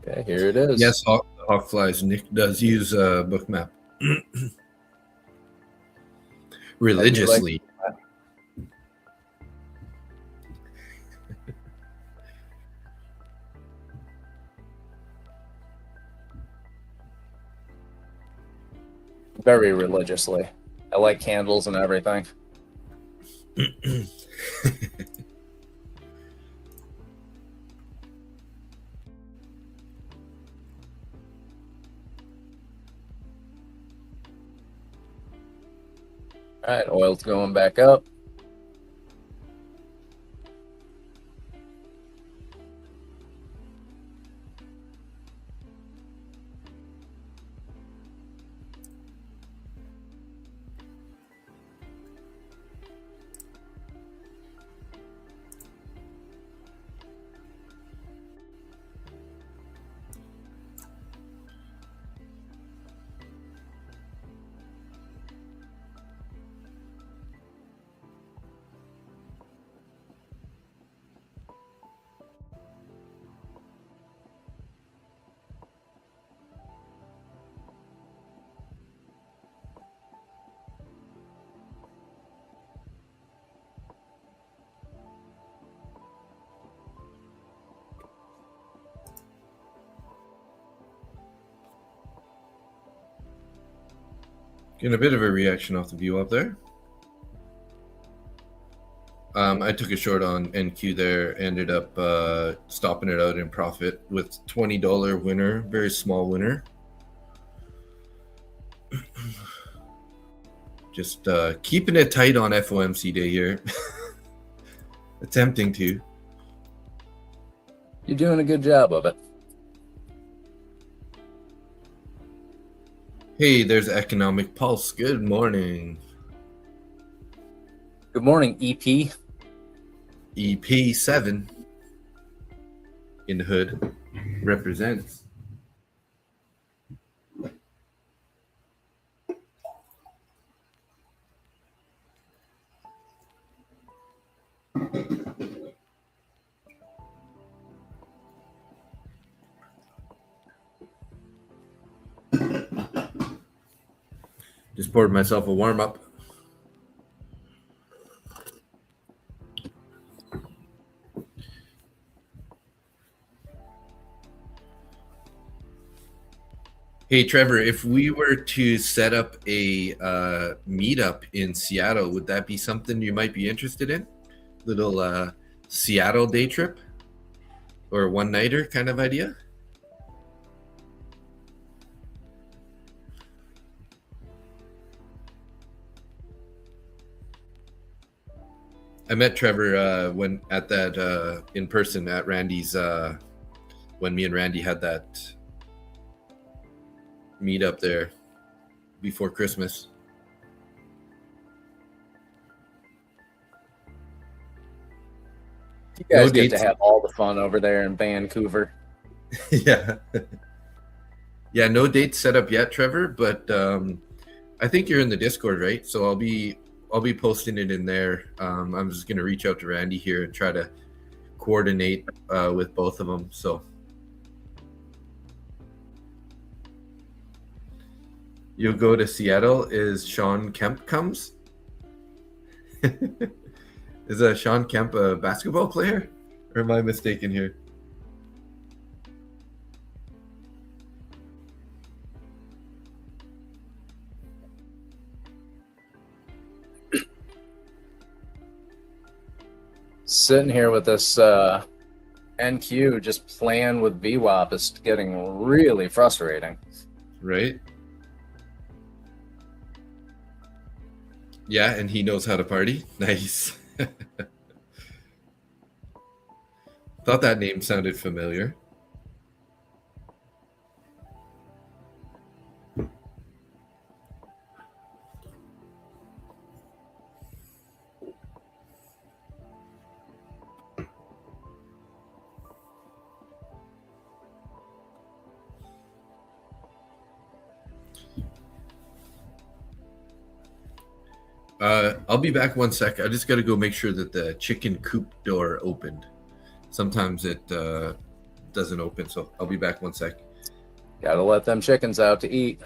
Okay, here it is. Yes, Hawk flies. Nick does use Bookmap religiously. Very religiously. I like candles and everything. All right, oil's going back up. Getting a bit of a reaction off the view up there. I took a short on NQ there, ended up stopping it out in profit with $20 winner, very small winner. Just keeping it tight on FOMC day here. Attempting to. You're doing a good job of it. Hey, there's Economic Pulse. Good morning. Good morning, EP. EP7 in the hood represents. Just poured myself a warm up. Hey, Trevor, if we were to set up a meetup in Seattle, would that be something you might be interested in? Little Seattle day trip or one-nighter kind of idea? I met Trevor when at that in person at Randy's when me and Randy had that meet up there before Christmas. You guys No get to dates. have all the fun over there in Vancouver. Yeah. Yeah, no dates set up yet, Trevor, but I think you're in the Discord, right? So I'll be posting it in there. I'm just gonna reach out to Randy here and try to coordinate with both of them. So you'll go to Seattle. Is Sean Kemp comes? Is Sean Kemp a basketball player, or am I mistaken here? Sitting here with this NQ just playing with VWAP is getting really frustrating. Right? Yeah, and he knows how to party. Nice. Thought that name sounded familiar. I'll be back one sec. I just got to go make sure that the chicken coop door opened. Sometimes it doesn't open, so I'll be back one sec. Gotta let them chickens out to eat.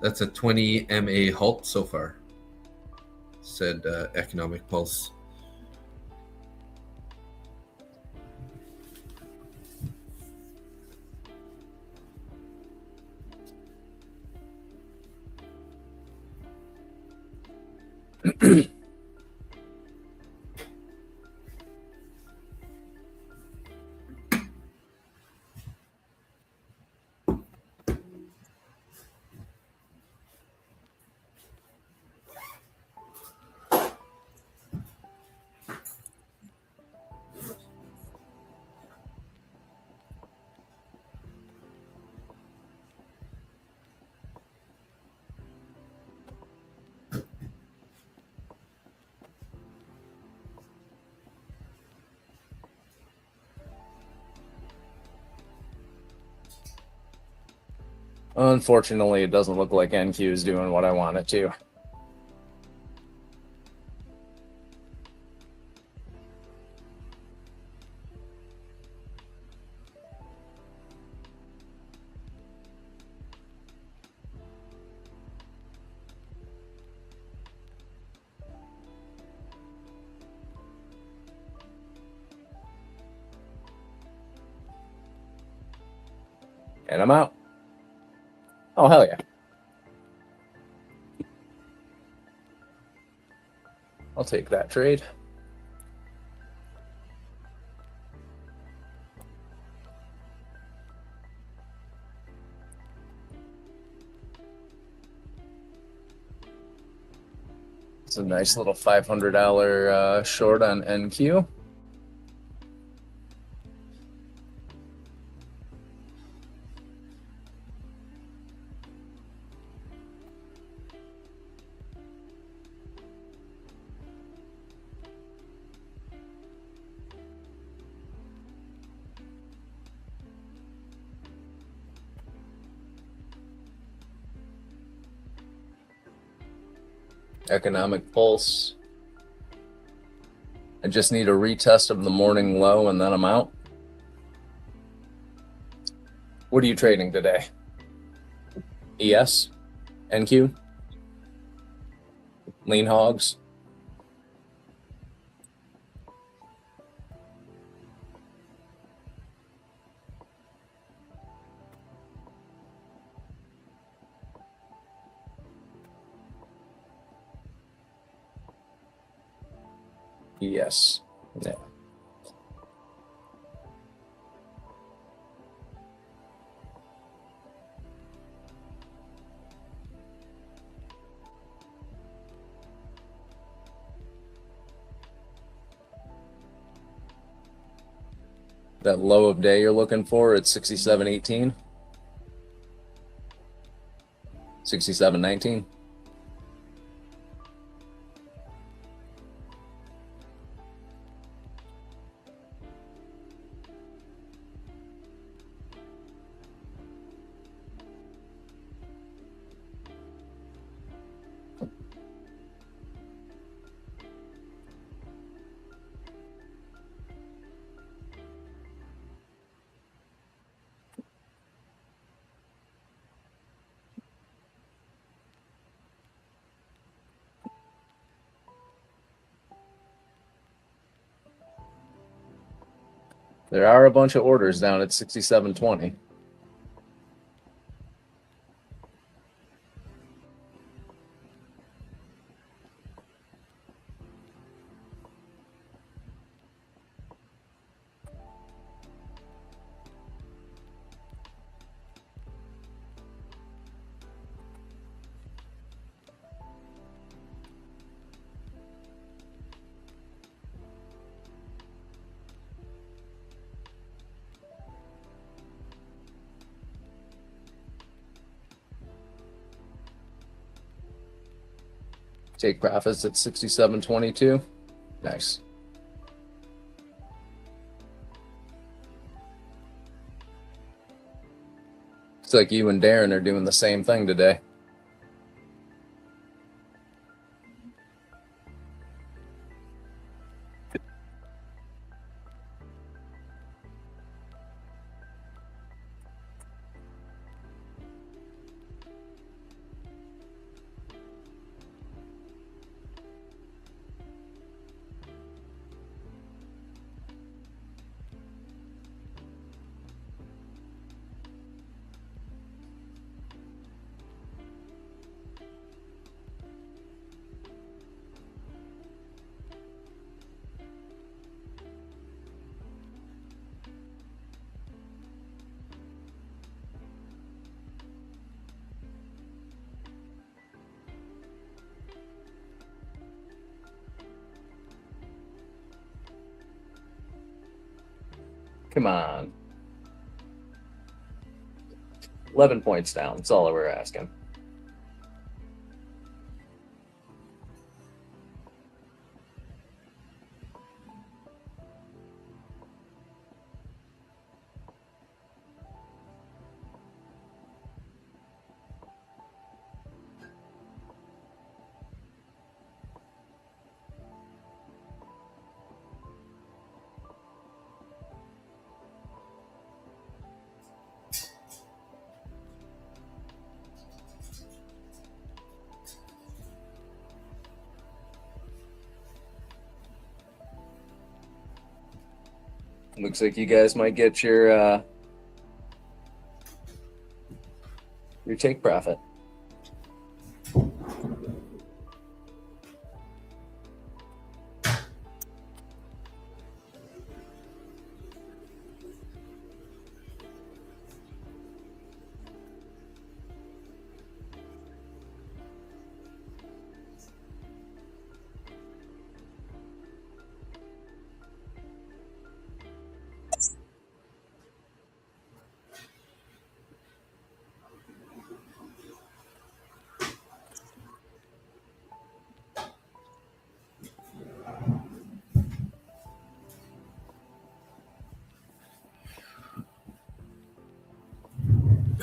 That's a 20 MA halt so far, said Economic Pulse. Unfortunately, it doesn't look like NQ is doing what I want it to. And I'm out. Oh, hell yeah. I'll take that trade. It's a nice little $500 short on NQ. Economic Pulse. I just need a retest of the morning low and then I'm out. What are you trading today? ES? NQ, lean hogs. Yes. Yeah. That low of day you're looking for at 67.18, 67.19. There are a bunch of orders down at 67.20. Take profits at 67.22. Nice. It's like you and Darren are doing the same thing today. Come on. 11 points down. That's all we're asking. Looks like you guys might get your take profit.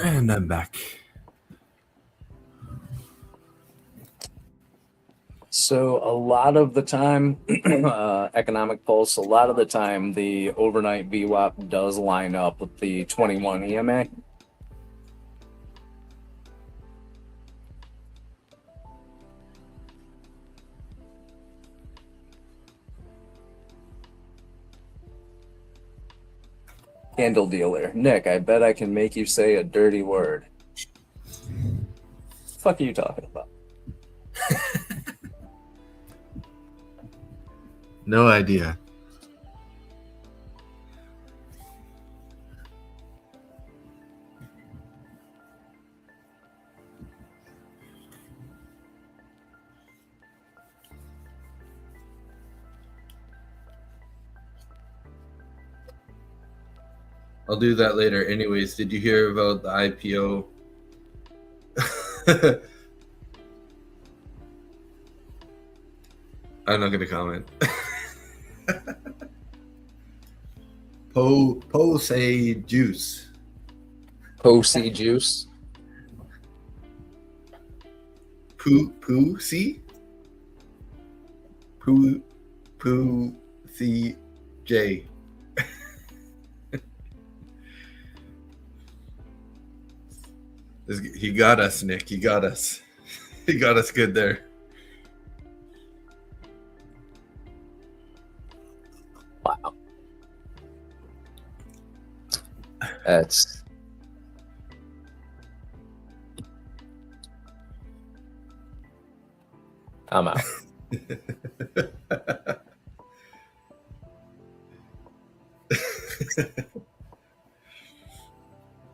And I'm back. So a lot of the time, economic pulse, a lot of the time, the overnight VWAP does line up with the 21 EMA. Candle dealer. Nick, I bet I can make you say a dirty word. The fuck are you talking about? No idea. I'll do that later. Anyways, did you hear about the IPO? I'm not going to comment. say juice. Posey juice. See? See J. He got us, Nick. He got us. He got us good there. Wow. That's I'm out.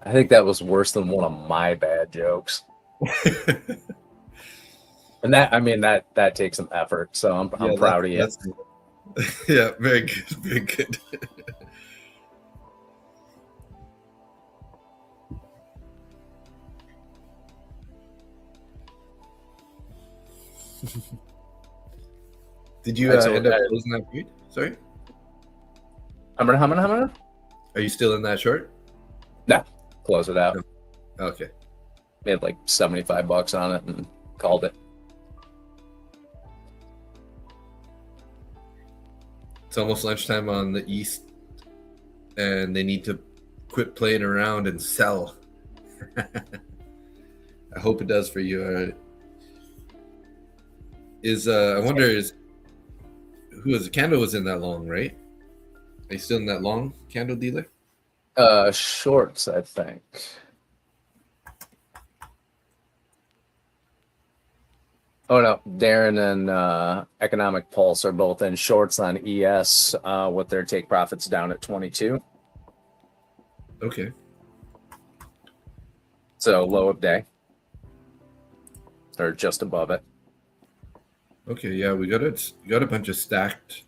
I think that was worse than one of my bad jokes. And that takes some effort. So I'm proud of you. Yeah, very good. Very good. Did you end up closing that trade? Sorry? How many? Are you still in that short? No. Close it out. No. Okay. Made like $75 on it and called it. It's almost lunchtime on the East, and they need to quit playing around and sell. I hope it does for you. I wonder Candle was in that long, right? Are you still in that long, Candle dealer? Shorts, I think. Oh no, Darren and Economic Pulse are both in shorts on ES with their take profits down at 22. Okay. So low of day. Or just above it. Okay, yeah, we got a bunch of stacked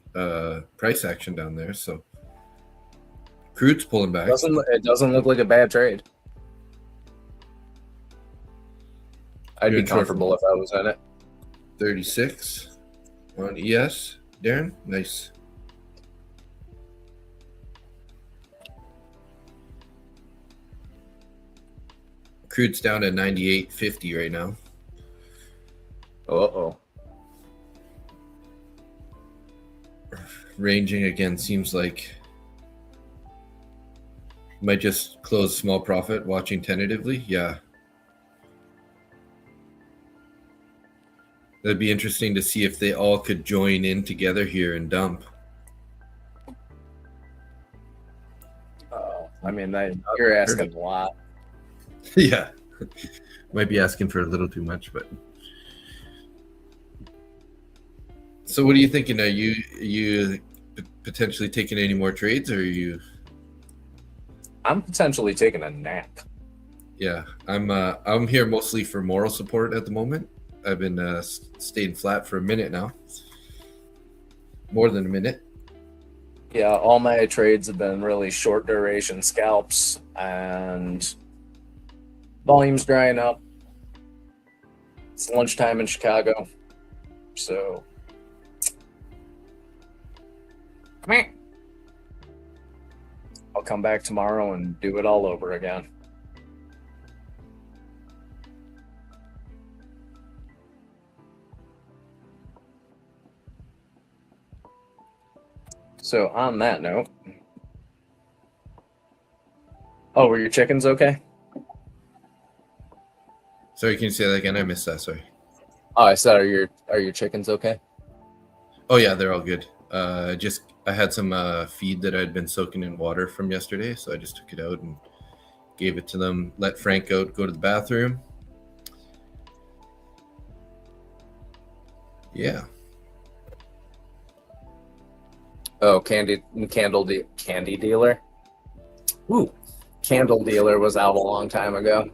price action down there, so crude's pulling back. It doesn't look like a bad trade. I'd be comfortable if I was in it. 36 on ES. Darren, nice. Crude's down at 98.50 right now. Uh-oh. Ranging again seems like might just close small profit watching tentatively. Yeah. That'd be interesting to see if they all could join in together here and dump. You're asking a lot. Yeah. Might be asking for a little too much, but. So what are you thinking? Are you potentially taking any more trades, or are you? I'm potentially taking a nap. Yeah, I'm here mostly for moral support at the moment. I've been staying flat for a minute now. More than a minute. Yeah, all my trades have been really short duration scalps, and volume's drying up. It's lunchtime in Chicago, so come here. I'll come back tomorrow and do it all over again. So on that note, were your chickens okay? Sorry, can you say that again? I missed that. Sorry. Oh, I said, are your chickens okay? Oh yeah, they're all good. I had some feed that I'd been soaking in water from yesterday, so I just took it out and gave it to them. Let Frank out, go to the bathroom. Yeah. Oh, candy dealer. Ooh, candle dealer was out a long time ago.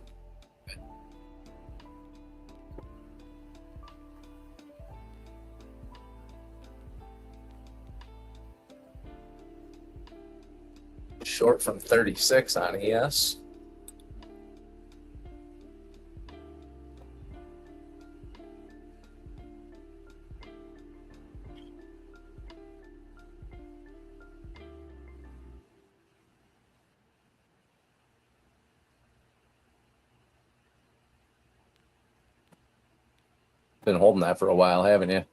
Short from 36 on ES. Been holding that for a while, haven't you?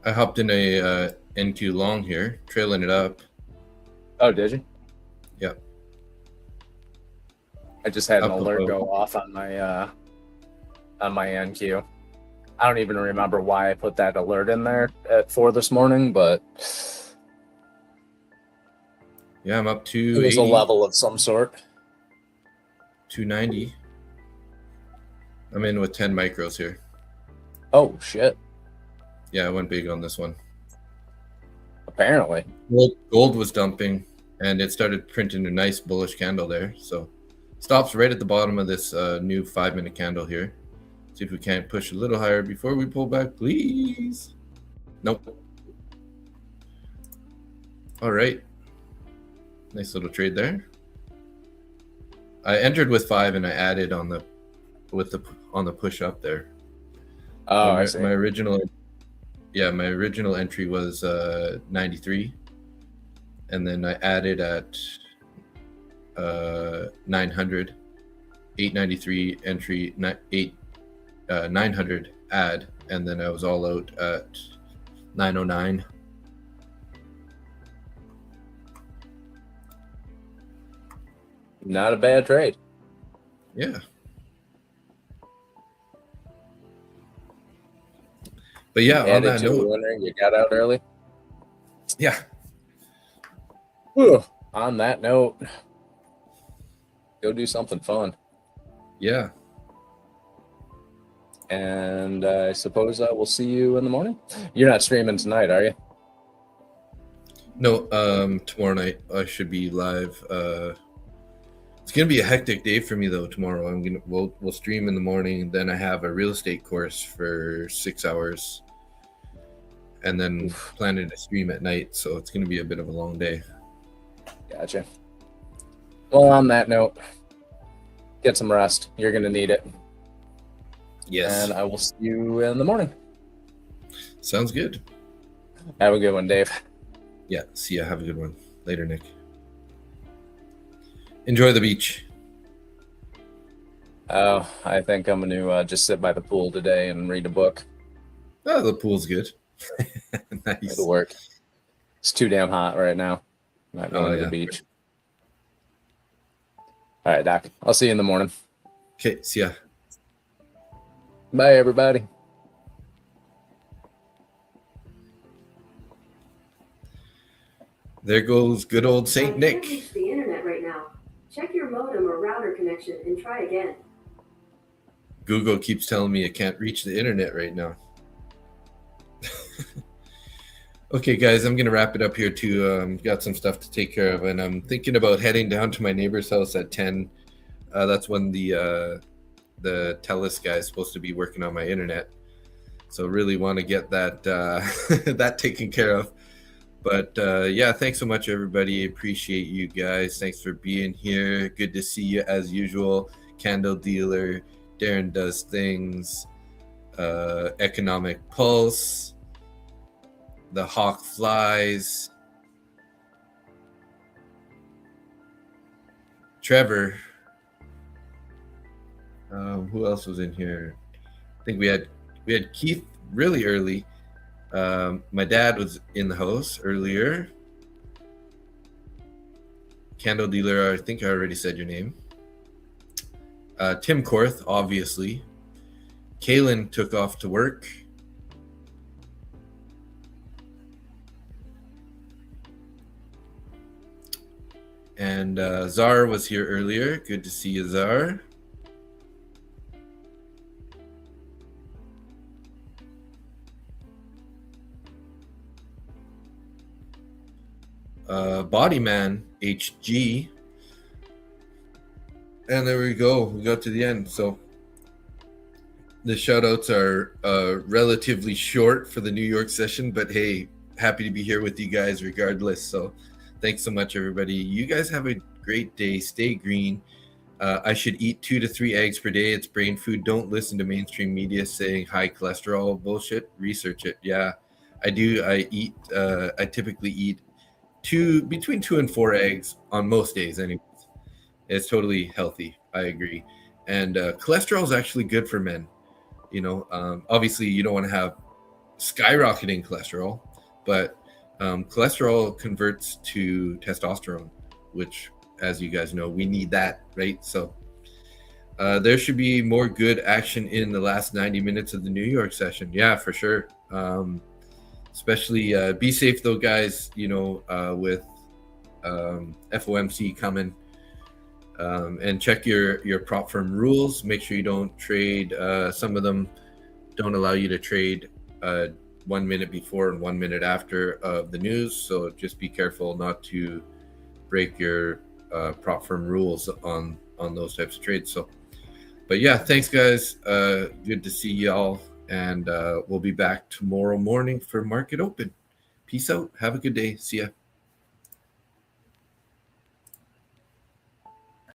I hopped in a NQ long here, trailing it up. Oh, did you? Yep. I just had an Up alert above. go off on my NQ. I don't even remember why I put that alert in there at 4 this morning, but Yeah, I'm up it 280, was a level of some sort. 290. I'm in with 10 micros here. Oh, shit. Yeah, I went big on this one. Apparently. Gold was dumping, and it started printing a nice bullish candle there. So stops right at the bottom of this new 5-minute candle here. See if we can't push a little higher before we pull back, please. Nope. All right. Nice little trade there. I entered with 5 and I added on the push up there. Oh, I see. My original entry was 93, and then I added at 900, 893 entry, 900 add, and then I was all out at 909. Not a bad trade. Yeah. But yeah, on Added that to a note, winner, you got out early. yeah, Whew. On that note, go do something fun. yeah. And I suppose I will see you in the morning. You're not streaming tonight, are you? No, tomorrow night I should be live. It's gonna be a hectic day for me though. Tomorrow we'll stream in the morning. Then I have a real estate course for 6 hours, and then planning to stream at night. So it's gonna be a bit of a long day. Gotcha. Well, on that note, get some rest. You're gonna need it. Yes. And I will see you in the morning. Sounds good. Have a good one, Dave. Yeah. See ya. Have a good one. Later, Nick. Enjoy the beach. Oh, I think I'm gonna just sit by the pool today and read a book. Oh, the pool's good. Nice. It'll work. It's too damn hot right now. Not going to the beach. All right, Doc. I'll see you in the morning. Okay. See ya. Bye, everybody. There goes good old Saint Nick. Can't reach the internet right now. Check your modem or router connection and try again. Google keeps telling me I can't reach the internet right now. Okay, guys, I'm gonna wrap it up here too. Got some stuff to take care of, and I'm thinking about heading down to my neighbor's house at 10. That's when the Telus guy is supposed to be working on my internet. So really want to get that that taken care of. But yeah, thanks so much, everybody. Appreciate you guys. Thanks for being here. Good to see you as usual. Candle dealer, Darren does things. economic pulse, the hawk flies. Trevor. Who else was in here? I think we had Keith really early. My dad was in the house earlier. Candle dealer, I think I already said your name. Tim Korth, obviously. Kaylin took off to work. And Zar was here earlier. Good to see you, Zar. Bodyman HG. And there we go. We got to the end. So the shout outs are relatively short for the New York session, but hey, happy to be here with you guys regardless. So thanks so much, everybody. You guys have a great day. Stay green. I should eat 2 to 3 eggs per day. It's brain food. Don't listen to mainstream media saying high cholesterol bullshit. Research it. Yeah, I do. I typically eat between 2 and 4 eggs on most days anyways. It's totally healthy. I agree. And cholesterol is actually good for men. You know, obviously you don't want to have skyrocketing cholesterol, but cholesterol converts to testosterone, which, as you guys know, we need that, right? So there should be more good action in the last 90 minutes of the New York session. Yeah, for sure. Especially be safe though, guys, you know, with FOMC coming. And check your prop firm rules. Make sure you don't trade. Some of them don't allow you to trade 1 minute before and 1 minute after of the news. So just be careful not to break your prop firm rules on those types of trades. So, but yeah, thanks guys. Good to see y'all. And we'll be back tomorrow morning for market open. Peace out. Have a good day. See ya.